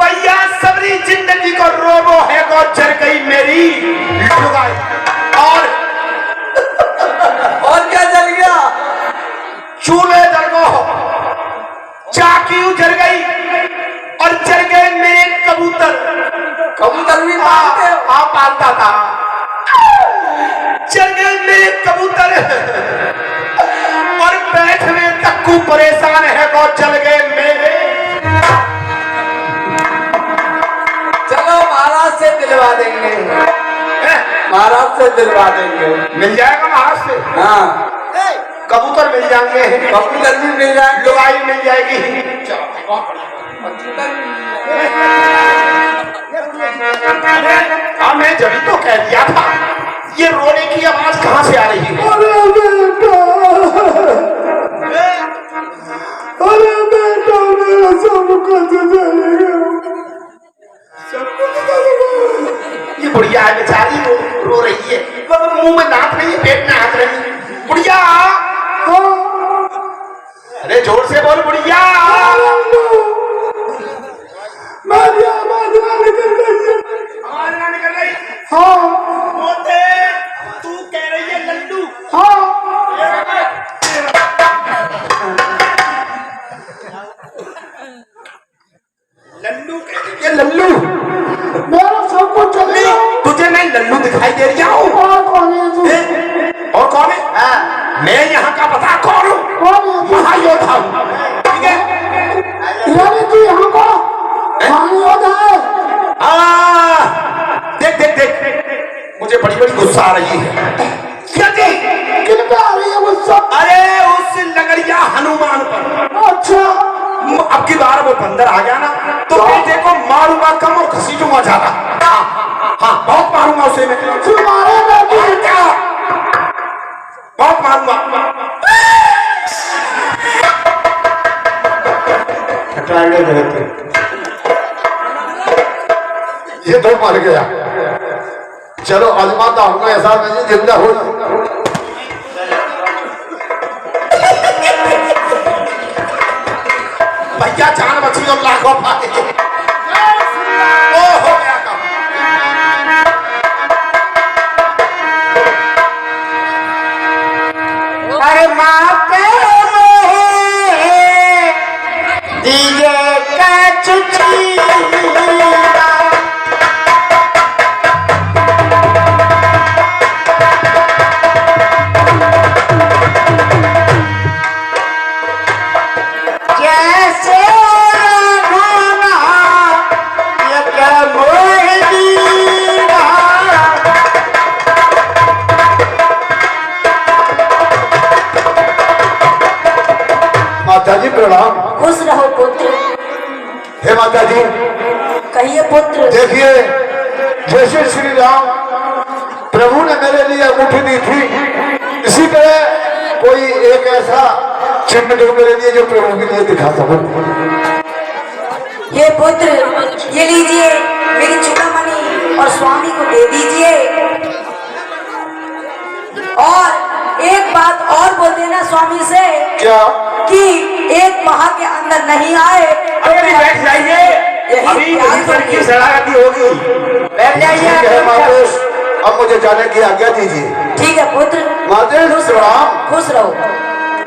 भैया सबरी जिंदगी को रोबो है को जल गई मेरी लुगाई। और क्या जल गया? चूल्हे जल गो, चाकी जल गई और जल गए मेरे कबूतर। कबूतर भी पालते हो? हाँ, पालता था। जल गए मेरे कबूतर और बैठ में तक्कू परेशान है वो जल गए मेरे। चलो महाराज से दिलवा देंगे। महाराज से दिलवा देंगे। मिल जाएगा महाराज से? हाँ, कबूतर मिल जाएंगे, कबूतर भी मिल जाएंगे, लुगाई मिल जाएगी। हाँ, मैं जब तो कह दिया था। ये रोने की आवाज कहाँ से आ रही है? अरे बेटा मेरा सब कुछ ये बुढ़िया है बेचारी, रो रही है। मुंह में दांत नहीं, पेट में हाथ नहीं। बुढ़िया, अरे जोर से बोल बुढ़िया। आवाज ना निकल रही। बोलते तू कह रही है लल्लू? लल्लू कह रही है? लल्लू मेरा सब कुछ चल गया। तुझे मैं लल्लू दिखाई दे रही हूँ? और कौन है तू? और कौन है? मैं यहाँ का पता कौन हूँ? कौन है तू? महायोद्धा हूँ। ठीक है? यानी तू यहाँ का महायोद्धा है? देख देख देख, मुझे बड़ी बड़ी गुस्सा आ रही है। क्या जी? किन पे आ रही है गुस्सा? अरे उस लगड़िया हनुमान पर। अच्छा, अब की बार वो बंदर आ गया ना तो बेटे को मारूंगा कम और घसीटूंगा ज्यादा। हाँ, बहुत मारूंगा उसे मैं। तू मारेगा भी? और क्या, बहुत मारूंगा। ये तो मर गया। चलो आजमाता हूँ, ऐसा नहीं जिंदा हो। भैया जान बची और लाखों पाए। ओ हो गया काम। अरे माते डीजे का चुचिया प्रणाम। खुश रहो पुत्र। हे माता जी, कहिए पुत्र। देखिए, जैसे श्री राम प्रभु ने मेरे लिए अंगूठी दी थी, इसी तरह कोई एक ऐसा चिन्ह दो मेरे लिए जो प्रभु के लिए दिखा सकूं। ये पुत्र, ये लीजिए, मेरी चूड़ामणि और स्वामी को दे दीजिए। और एक बात और बोल देना स्वामी से। क्या? कि एक माह के अंदर नहीं आए तो अभी बैठ जाइए, अभी की शरारती होगी। बैठ जाइए। मातेश, अब मुझे जाने की आज्ञा दीजिए। ठीक है पुत्र। मातेश प्रणाम। खुश रहो।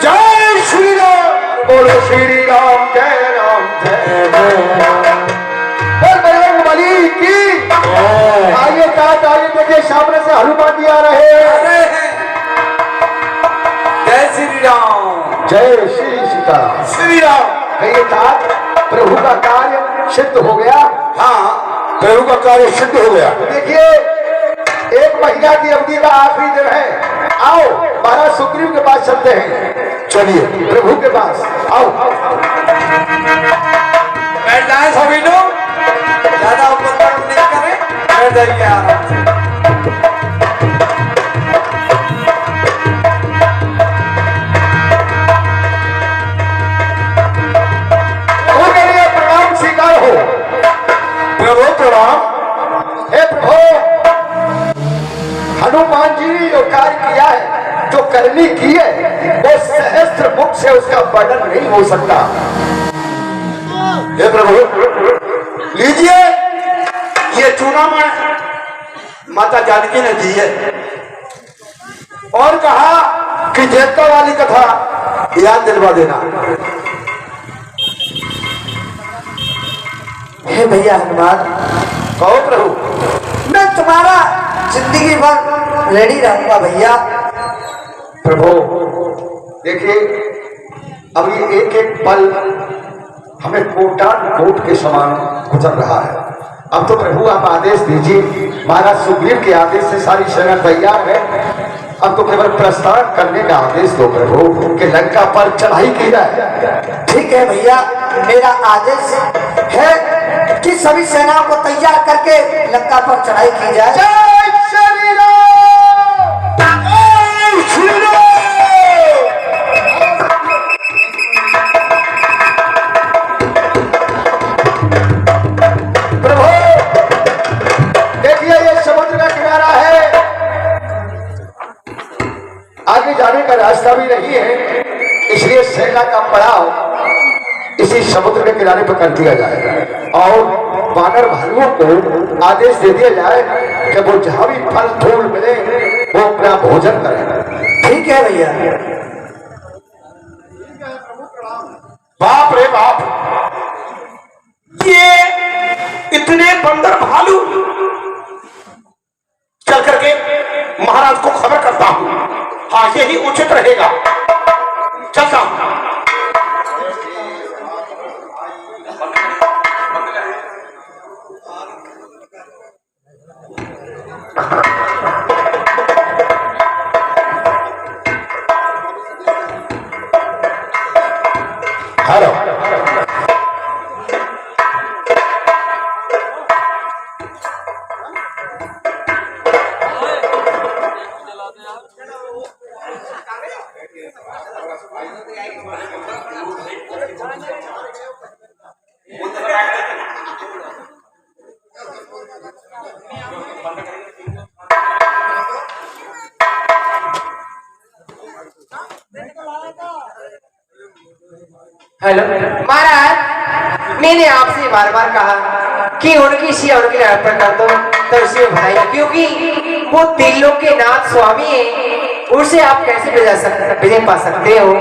जय श्री राम। बोलो श्री राम, जय राम, जय राम। बजरंग बली की। आइए तात, आइए देखिए, सामने से हनुमान जी आ रहे हैं। जय श्री राम। जय श्री सीताराम। श्री राम। कहिए तात, प्रभु का कार्य सिद्ध हो गया। हाँ, प्रभु का कार्य सिद्ध हो गया। देखिए, एक महीना की अवधि का आखिरी दिन है। आओ, महाराज सुग्रीव के पास चलते हैं। चलिए प्रभु के पास आओ। बैठ जाए सभी लोग, ज्यादा उपद्रव नहीं करें, बैठ जाइए आराम से। प्रभु के लिए प्रणाम स्वीकार हो। प्रभु प्रणाम। हे प्रभु, हनुमान जी ने जो कार्य किया है, जो करनी की है, वो सहस्त्र मुख से उसका वर्णन नहीं हो सकता। हे प्रभु, लीजिए, ये चूड़ामणि माता जानकी ने दी है और कहा कि देवता वाली कथा याद दिलवा देना। हे भैया हनुमान, कहो प्रभु। मैं तुम्हारा जिंदगी भर रेडी रहूंगा भैया। प्रभु देखिए, अभी एक एक पल हमें कोटान कोट के समान गुजर रहा है। अब तो प्रभु आप आदेश दीजिए। महाराज सुग्रीव के आदेश से सारी सेना तैयार है। अब तो केवल प्रस्थान करने का आदेश दो प्रभु कि लंका पर चढ़ाई की जाए। ठीक है भैया, मेरा आदेश है कि सभी सेनाओं को तैयार करके लंका पर चढ़ाई की जाए। जय श्री राम। जय श्री राम। प्रभु देखिए, ये समुद्र का किनारा है, आगे जाने का रास्ता भी नहीं है, इसलिए सेना का पड़ाव इसी समुद्र के किनारे पर कर दिया जाएगा और वानर भालुओं को आदेश दे दिया जाए कि वो जहां भी फल फूल मिले वो अपना भोजन करें। ठीक है भैया। बाप रे बाप, ये इतने बंदर भालू। चल करके महाराज को खबर करता हूं। हाँ, यही उचित रहेगा। चलता हूं। हेलो। हेलो महाराज, मैंने आपसे बार बार कहा कि उनकी शिया उनके लिए अर्पण कर दो तो उसे भलाई, क्योंकि वो तीनों के नाथ स्वामी है, उसे आप कैसे विजय पा सकते हो।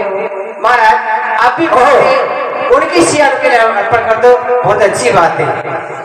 महाराज आप भी उनकी शिया उनके लिए अर्पण कर दो, बहुत अच्छी बात है।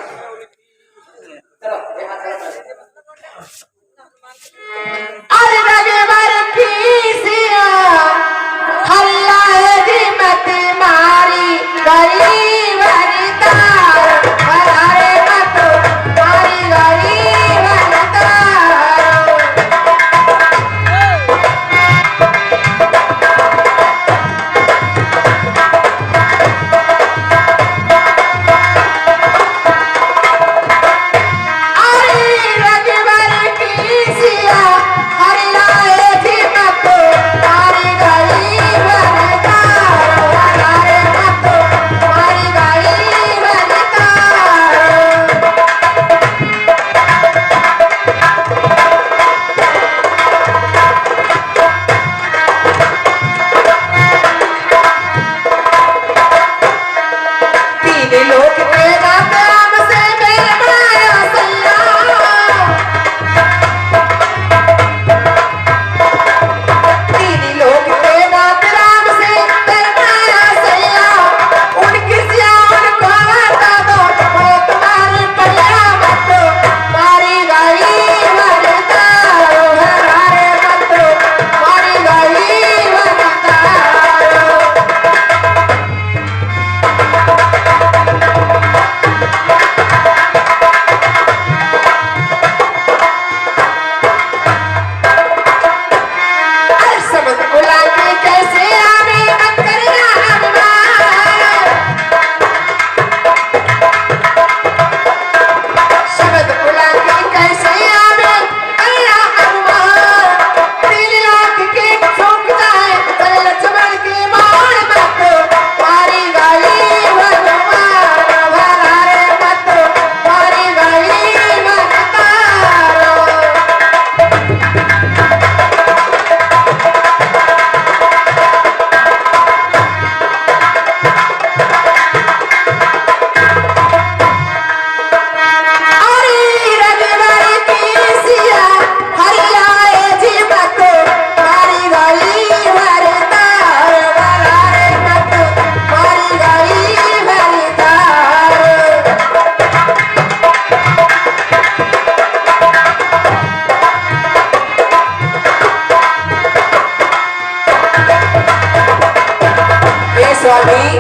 स्वामी,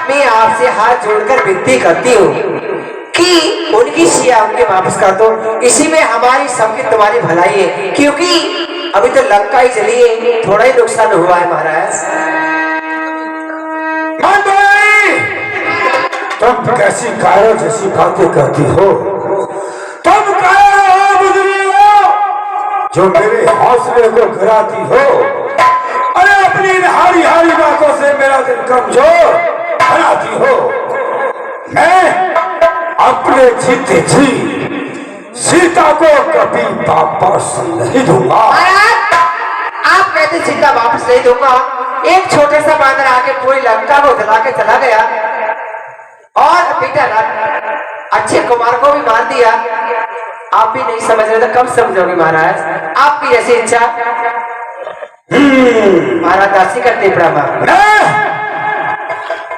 मैं आपसे हाथ जोड़कर विनती करती हूँ कि उनकी सिया उनके वापस कर दो। इसी में हमारी सबकी तुम्हारी भलाई है, क्योंकि अभी तो लंका ही जली है, थोड़ा ही नुकसान हुआ है महाराज। तुम कैसी कायरों जैसी बातें करती हो? तुम कायर हो, बुजुर्ग हो, जो मेरे हौसले को गिराती हो। अरे अपनी हारी हारी बातों से मेरा दिल कमजोर बनाती हो। मैं अपने जीते जी सीता को कभी वापस नहीं दूंगा। महाराज, आप कहते सीता वापस नहीं दूंगा? एक छोटे सा बांदर आके पूरी लंका को जला के चला गया और बेटा अच्छे कुमार को भी मार दिया। आप भी नहीं समझ रहे तो कब समझोगे महाराज? आपकी जैसी इच्छा। महाराज दासी करते प्रणाम।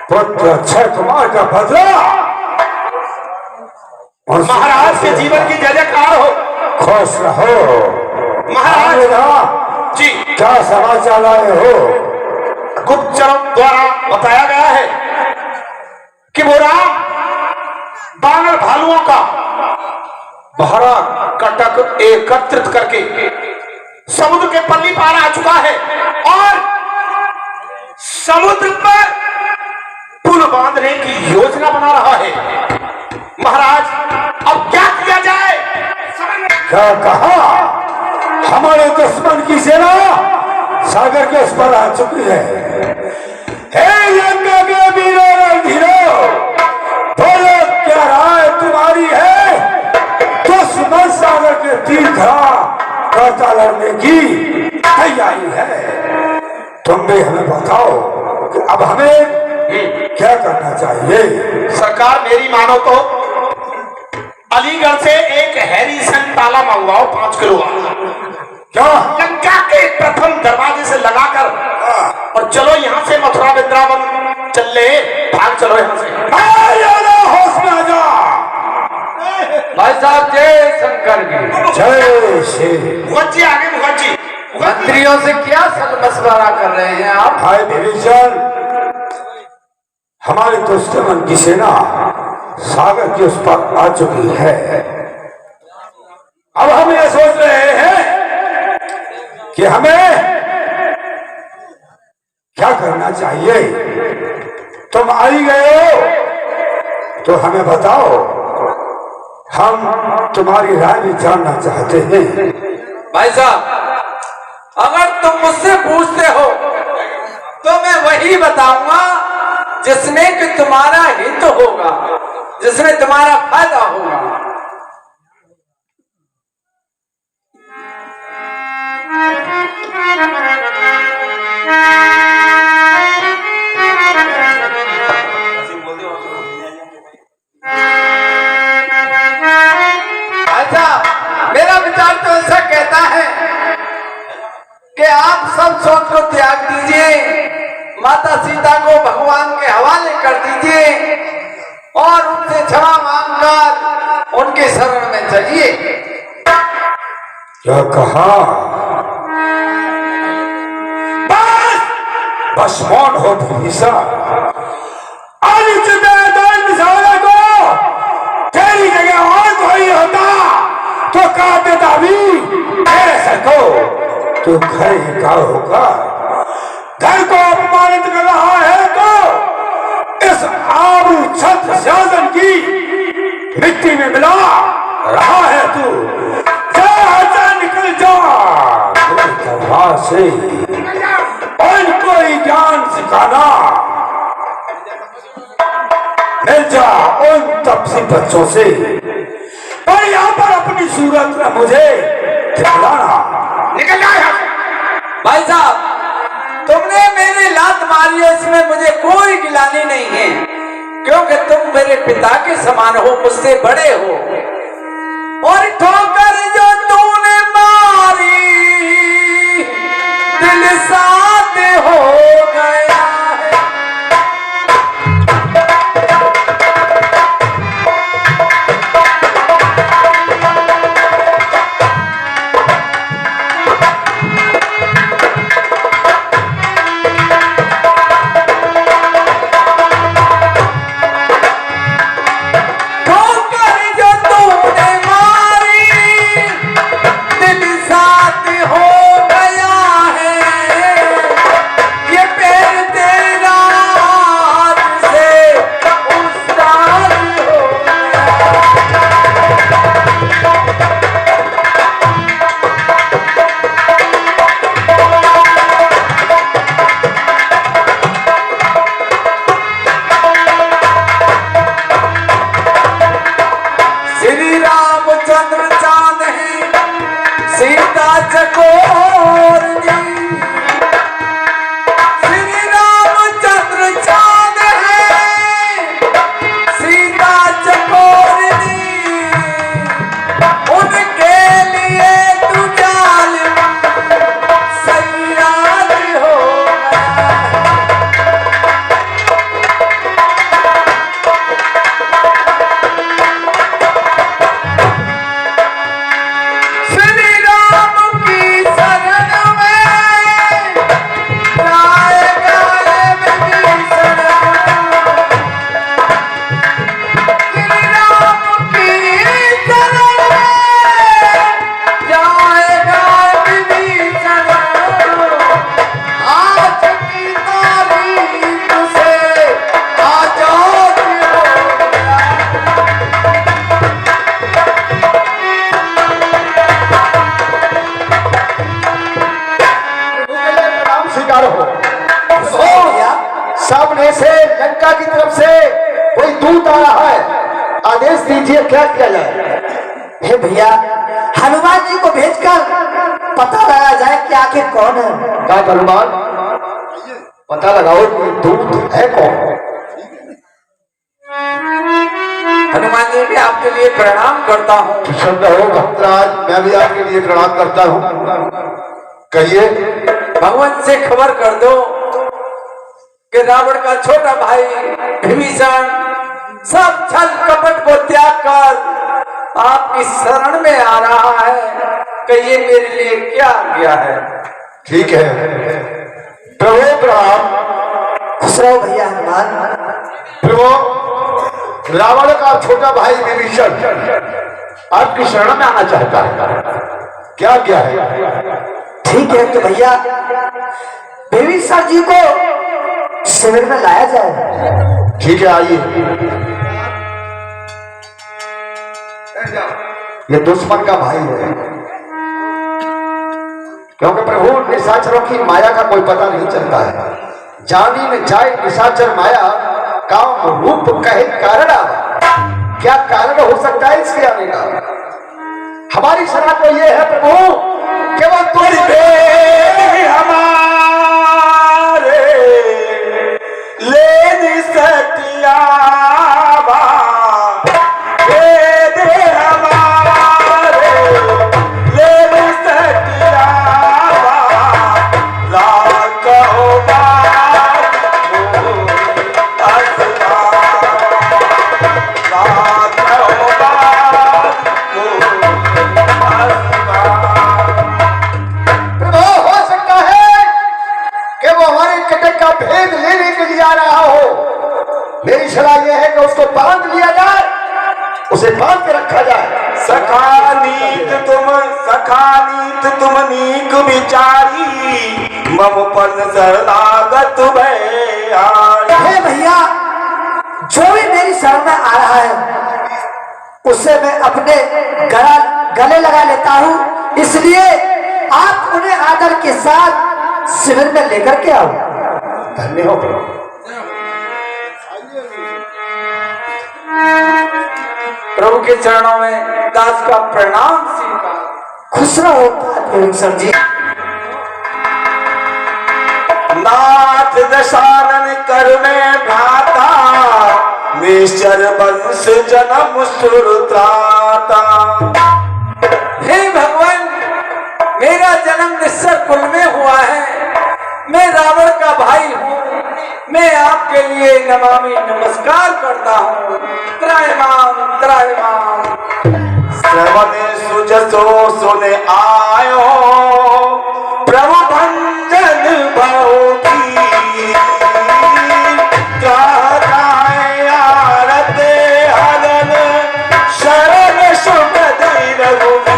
पुत्र अक्षय कुमार का बदला महाराज के जीवन की जय जयकार हो। खुश रहो। महाराज जी, क्या समाचार लाए हो? गुप्तचरों द्वारा बताया गया है कि वो राम बानर भालुओं का भारा कटक एकत्रित करके समुद्र के पल्ली पार आ चुका है और समुद्र पर पुल बांधने की योजना बना रहा है। महाराज, अब क्या किया जाए? क्या कहा? हमारे दुश्मन की सेना सागर के उस पर आ चुकी है। हे लंका के वीरों रणधीरों, बोलो क्या राय तुम्हारी है? दुश्मन सागर के तीर खड़ा करता लड़ने की तैयारी है। तुम भी हमें बताओ कि अब हमें क्या करना चाहिए? सरकार मेरी मानो तो अलीगढ़ से एक हैरिसन ताला मंगवाओ 5 किलो वाला। क्या? लंका के प्रथम दरवाजे से लगाकर और चलो यहाँ से मथुरा वृंदावन चल ले। भाग चलो यहाँ से। होश में आ जा। भाई साहब जय शंकर की जय श्री। मुखर्जी आगे, मुखर्जी। मंत्रियों से क्या सल मशवरा कर रहे हैं आप? भाई विभीषण, हमारे दुश्मन की सेना सागर के उस पर आ चुकी है। अब हम ये सोच रहे हैं कि हमें क्या करना चाहिए। तुम आ ही गए हो तो हमें बताओ, हम तुम्हारी राय भी जानना चाहते हैं। भाई साहब, अगर तुम मुझसे पूछते हो तो मैं वही बताऊंगा जिसमें कि तुम्हारा हित होगा, जिसमें तुम्हारा फायदा होगा। अच्छा, मेरा विचार तो ऐसा कहता है कि आप सब सोच को त्याग दीजिए, माता सीता को भगवान के हवाले कर दीजिए और उनसे क्षमा मांगकर उनके शरण में चलिए। क्या कहा? बस मौन हो विभीषण। आज को तेरी जगह और कोई होता तो कहा देता भी मेरे सको तो घर ही का होगा। घर को अपमानित कर रहा है तो इस आबरू छत्र शासन की मिट्टी में मिला रहा है तू। जा निकल जा दरबार से, उनको ही ज्ञान सिखाना। मिल जा उन तपसी बच्चों से, और यहाँ पर अपनी सूरत में मुझे दिखलाना। निकल जाए। भाई साहब, तुमने मेरी लात मारी है, इसमें मुझे कोई गिलानी नहीं है, क्योंकि तुम मेरे पिता के समान हो, मुझसे बड़े हो। और ठोकर जो तूने मारी दिल साथ हो गया है। सामने से लंका की तरफ से कोई दूत आ रहा है, आदेश दीजिए क्या किया जाए। हे भैया, हनुमान जी को भेजकर पता लगाया जाए कि आखिर कौन है। क्या हनुमान, पता लगाओ कोई दूत है कौन। हनुमान जी मैं आपके लिए प्रणाम करता हूँ। प्रसन्न हो भक्तराज, मैं भी आपके लिए प्रणाम करता हूँ। कहिए। भगवान से खबर कर दो कि रावण का छोटा भाई विभीषण सब छल कपट को त्याग कर आपकी शरण में आ रहा है। कहिए मेरे लिए क्या किया है। ठीक है प्रभु, प्रणाम। खुश रहो भैया हनुमान। प्रभु, रावण का छोटा भाई विभीषण आपकी शरण में आना चाहता है, क्या क्या है। ठीक है तो भैया विभीषण जी को शिविर में लाया जाए। ठीक है, आइए। ये दुश्मन का भाई है, क्योंकि प्रभु निशाचरों की माया का कोई पता नहीं चलता है। जानी न जाए निशाचर माया, काम रूप कहे कारण आवा। क्या कारण हो सकता है इसके आने का। हमारी शरण तो ये है प्रभु, केवल तुम्हारी हमारे ले सकिया भेद लेने के लिए आ रहा हो। मेरी सलाह यह है कि उसको बांध लिया जाए, उसे बांध के रखा जाए। सखा नीत तुम नीक विचारी, मम पन शरणागत भयारी। हे भैया, जो भी मेरी शरण में आ रहा है उसे मैं अपने गले लगा लेता हूँ, इसलिए आप उन्हें आदर के साथ शिविर में लेकर के आओ। धन्य हो प्रभु के चरणों में दास का प्रणाम स्वीकार। खुश रहो विभीषण जी। नाथ दशानन कर में भ्राता, निश्चर वंश जन्म सुरत्राता। हे भगवान, मेरा जन्म निश्चर कुल में हुआ है। मैं रावण का भाई हूँ। मैं आपके लिए नमामि नमस्कार करता हूँ। त्रायमाम त्रायमाम। श्रवण सुजसो सुने आयो, प्रभु भंजन भव की। आरते हरन शरण सुख दई रघुवीर।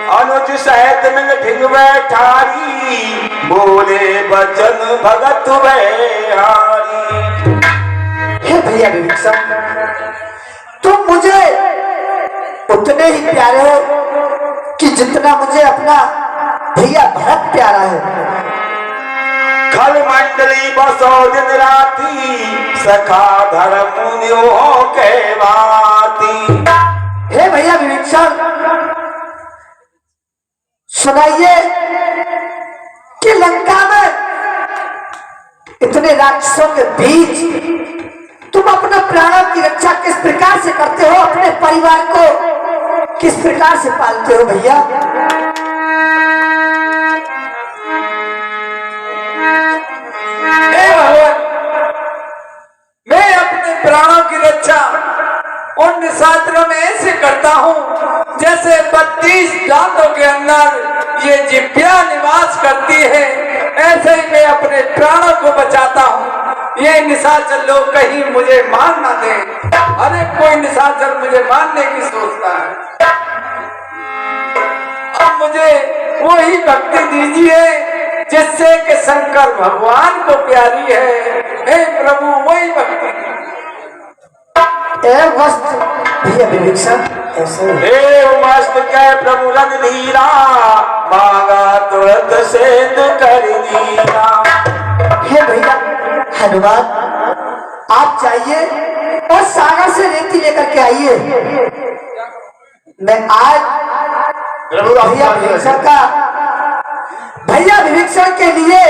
अनुज सहित मिल ढिंग बैठारी, बोले बचन भगत बिहारी। हे भैया विभीषण, तुम मुझे उतने ही प्यारे हो कि जितना मुझे अपना भैया भरत प्यारा है। खल मंडली बसो दिन राती, सखा धर्म मुनियों के बाती। हे भैया विभीषण, सुनाइए कि लंका में इतने राक्षसों के बीच तुम अपने प्राणों की रक्षा किस प्रकार से करते हो, अपने परिवार को किस प्रकार से पालते हो भैया। अंदर ये जिभ्या निवास करती है, ऐसे ही मैं अपने प्राणों को बचाता हूँ। ये निशाचर लोग कहीं मुझे मार ना दे। अरे कोई निशाचर मुझे मारने की सोचता है। अब मुझे वही भक्ति दीजिए जिससे कि शंकर भगवान को प्यारी है। हे प्रभु वही भक्ति। भैया विभीषण ऐसे मस्त कह प्रभु रंग धीरा, मांगा तुरंत सेंध कर दीना। हे भैया हनुमान, आप जाइए और सागर से रेती लेकर के आइए। मैं आज भैया विभीषण के लिए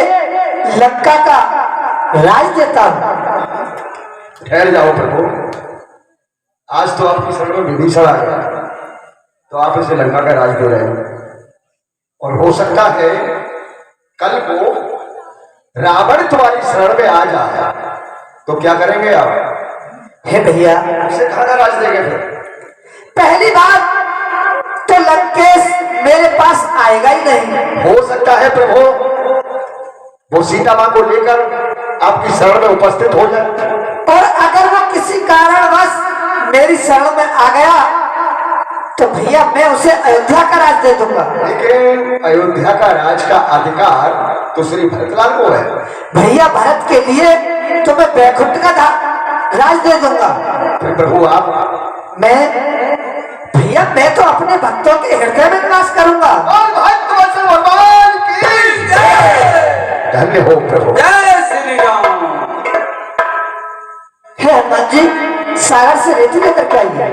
लंका का राज देता हूँ। ठहर जाओ प्रभु, आज तो आपकी शरण में विभीषण आ गया, तो आप इसे लंका का राज दे रहे हैं। और हो सकता है कल को रावण तुम्हारी शरण में आ जाए, तो क्या करेंगे आप? हे भैया, उसे कहाँ का राज देंगे फिर? पहली बात तो लंकेश मेरे पास आएगा ही नहीं। हो सकता है प्रभु वो सीता मां को लेकर आपकी शरण में उपस्थित हो जाए, और अगर वो किसी कारणवश मेरी शरण में आ गया तो भैया मैं उसे अयोध्या का राज दे दूंगा। लेकिन अयोध्या का राज का अधिकार तो श्री भरतलाल को है। भैया भरत के लिए तो मैं बैकुंठ का राज दे दूंगा। फिर प्रभु आप? मैं तो अपने भक्तों के हृदय में निवास करूंगा। और भक्त भगवान की जय। धन्य हो प्रभु। जय श्री राम। हे हनुमान जी, सागर से रेती लेकर के आइए।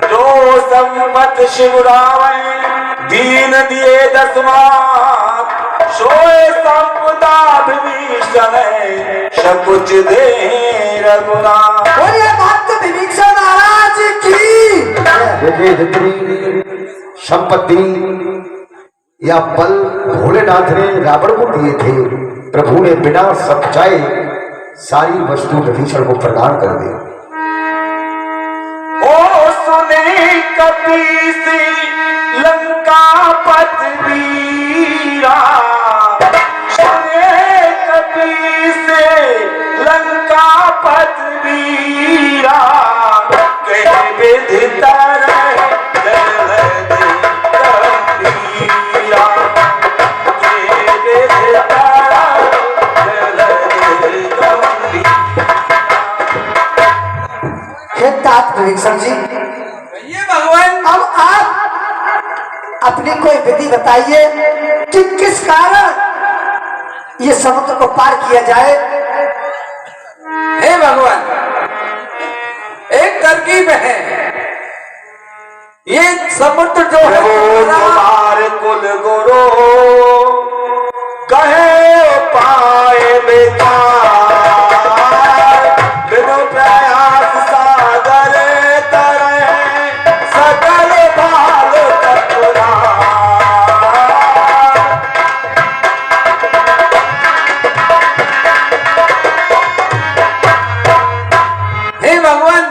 जो संमत शिवरावण दीन दिए दसमात, सोए संपदा विभीषण शकुच दे रघुनाथ। बोलिए भक्त विभीषण महाराज की। देखिए जितनी संपत्ति या बल भोलेनाथ ने रावण को दिए थे, प्रभु ने बिना समझाए सारी वस्तु विभीषण को प्रदान कर दी। ओ सुने कपीसी लंका पतवीरा, सुने कपीसी लंका पतवीरा, कहे विधिता रहे गंभीरा, कहे विधिता तात विभीषण जी, ये भगवान अब आप अपनी कोई विधि बताइए कि किस कारण ये समुद्र को पार किया जाए। हे भगवान, एक तरकीब है। ये समुद्र जो है तुम्हारे कुल गुरु कहे पाए बेकार, बिनु प्रयास सागर तरे सकल भाग तत्पुरा। हे भगवान,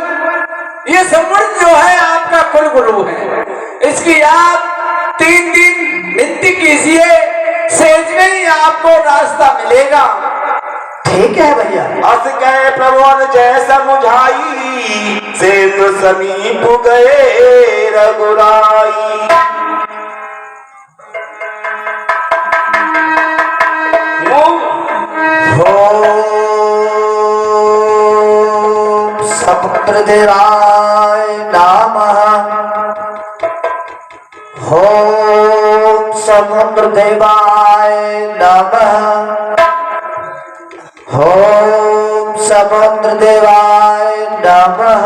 ये समुद्र जो है आपका कुल गुरु है। इसकी आप 3 दिन नित्य कीजिए, सेज में ही आपको रास्ता मिलेगा। ठीक है भैया। अस गए प्रभुवन जैसा मुझाई, से तो समीप गए रघुराई। समुद्र देवाय नमः। ओम समुद्र देवाय नमः। ओम समुद्र देवाय नमः।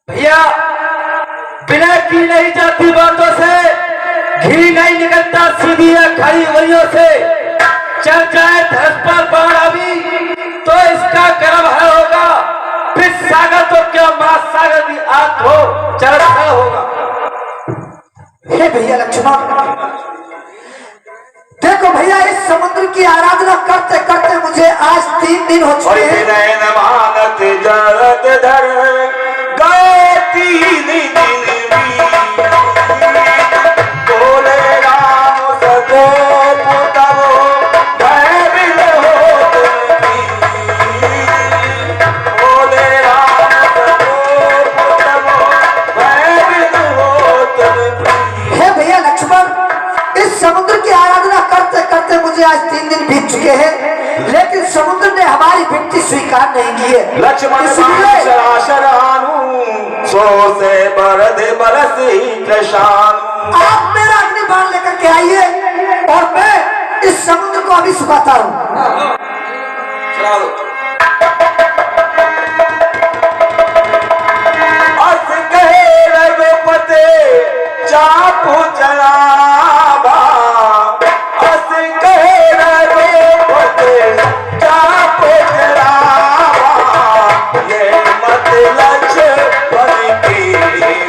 भैया, बिना की नहीं जाती बातों से घी नहीं निकलता सीधी या खाई वलियों से। चल जाए धरस पर बाढ़ अभी तो इसका गर्भ है होगा, फिर सागर तो क्या मां सागर भी आग हो चरस होगा। हे भैया लक्ष्मण, देखो भैया, इस समुद्र की आराधना करते करते मुझे आज 3 दिन हो चुके हैं। नैन मानत जरद धर गए 3 दिन बोले राम सको पुतवो भय बिन होत बोले राम सको पुतवो भय बिन होत। हे भैया लक्ष्मण, इस समुद्र की आराधना करते करते मुझे आज 3 दिन बीत चुके हैं, लेकिन समुद्र ने हमारी विनती स्वीकार नहीं की है। लक्ष्मण शराशरानु सो से बरद बरस ही प्रशानु। आप मेरा अग्नि बाण लेकर के आइए और मैं इस समुद्र को अभी सुखाता हूँ। चला दो। अस कहे रघुपते चापू चलावा अस कहे रघुपते चापू चलावा ये मत लक्ष्मण की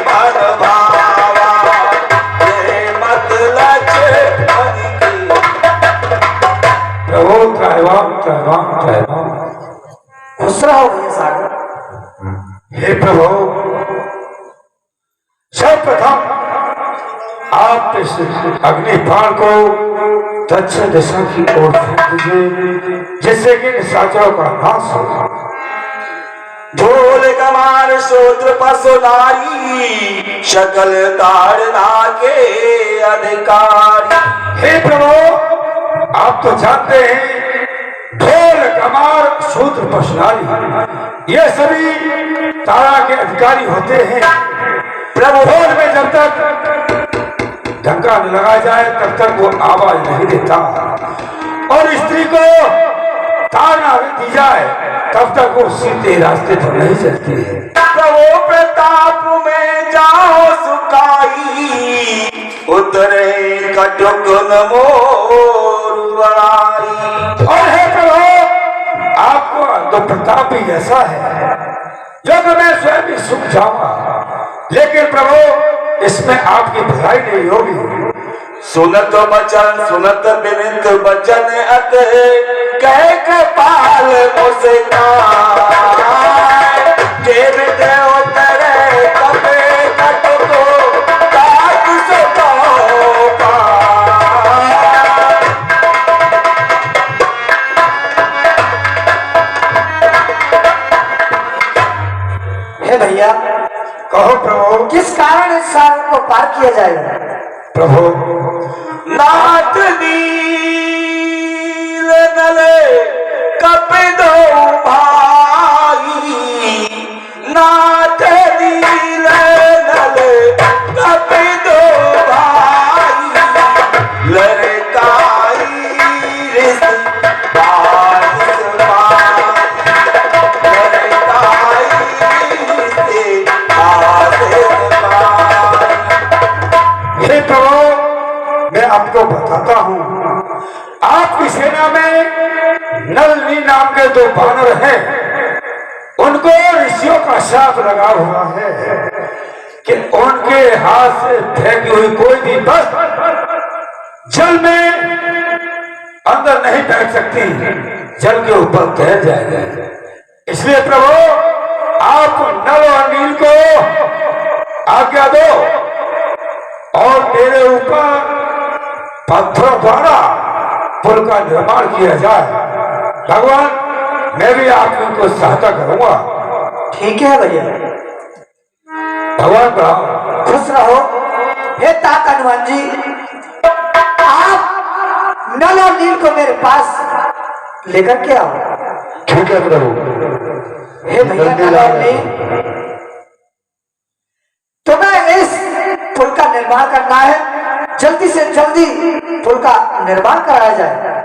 मन भावा ये मत लक्ष्मण की। प्रभु त्रैवाम त्रैवाम त्रैवाम। खुश रहो भैया सागर। हे प्रभु, सर्वप्रथम आप इस अग्निबाण को दक्षिण दिशा की ओर फेंक दीजिए, जिससे कि निशाचरों का नाश हो। ढोल कमार शोत्र पशुनारी शकल ताड़ना के अधिकारी। हे प्रभु, आप तो जानते हैं ढोल कमार शूद्र पशुनारी ये सभी तारा के अधिकारी होते हैं। प्रभु, ढोल में जब तक डंका न लगाया जाए तब तक वो आवाज नहीं देता, और स्त्री को तार न दी जाए तब तक वो सीधे रास्ते पर नहीं चलती है। प्रभु प्रताप में जाओ सुकाई उतरे कटुक मोर बड़ाई। और हे प्रभु, आपको तो प्रताप भी ऐसा है जो कि मैं स्वयं भी सुख जाऊंगा, लेकिन प्रभु इसमें आपकी भलाई नहीं होगी। सुनत बचन सुनत बिनित बचन अत कह कपाल मुस्कान जेब दे उतरे कपे कटको काट सको हे भैया, कहो प्रभु, किस कारण इस सागर को पार किया जाएगा? प्रभु नाथ नील नले कपि दो भाई नाथ नील नले कपि दो भाई लड़काई रिस बारिश लड़काई रिस हे प्रभु, मैं आपको बताता हूँ, आपकी सेना में नलनी नाम के 2 बानर हैं, उनको ऋषियों का शाप लगा हुआ है कि उनके हाथ से फेंकी हुई कोई भी वस्तु जल में अंदर नहीं बैठ सकती, जल के ऊपर तैर जाएगा। इसलिए प्रभु, आप नल और नील को आज्ञा दो और मेरे ऊपर पत्थरों द्वारा पुल का निर्माण किया जाए। भगवान, मैं भी आपको सहायता करूंगा। ठीक है भैया। भगवान प्रणाम। खुश रहो। हे तात हनुमान जी, आप नल और नील को मेरे पास लेकर के आओ। ठीक है प्रभु। हे भैया नल और नील, तुम्हें इस पुल का निर्माण करना है, जल्दी से जल्दी पुल का निर्माण कराया जाए।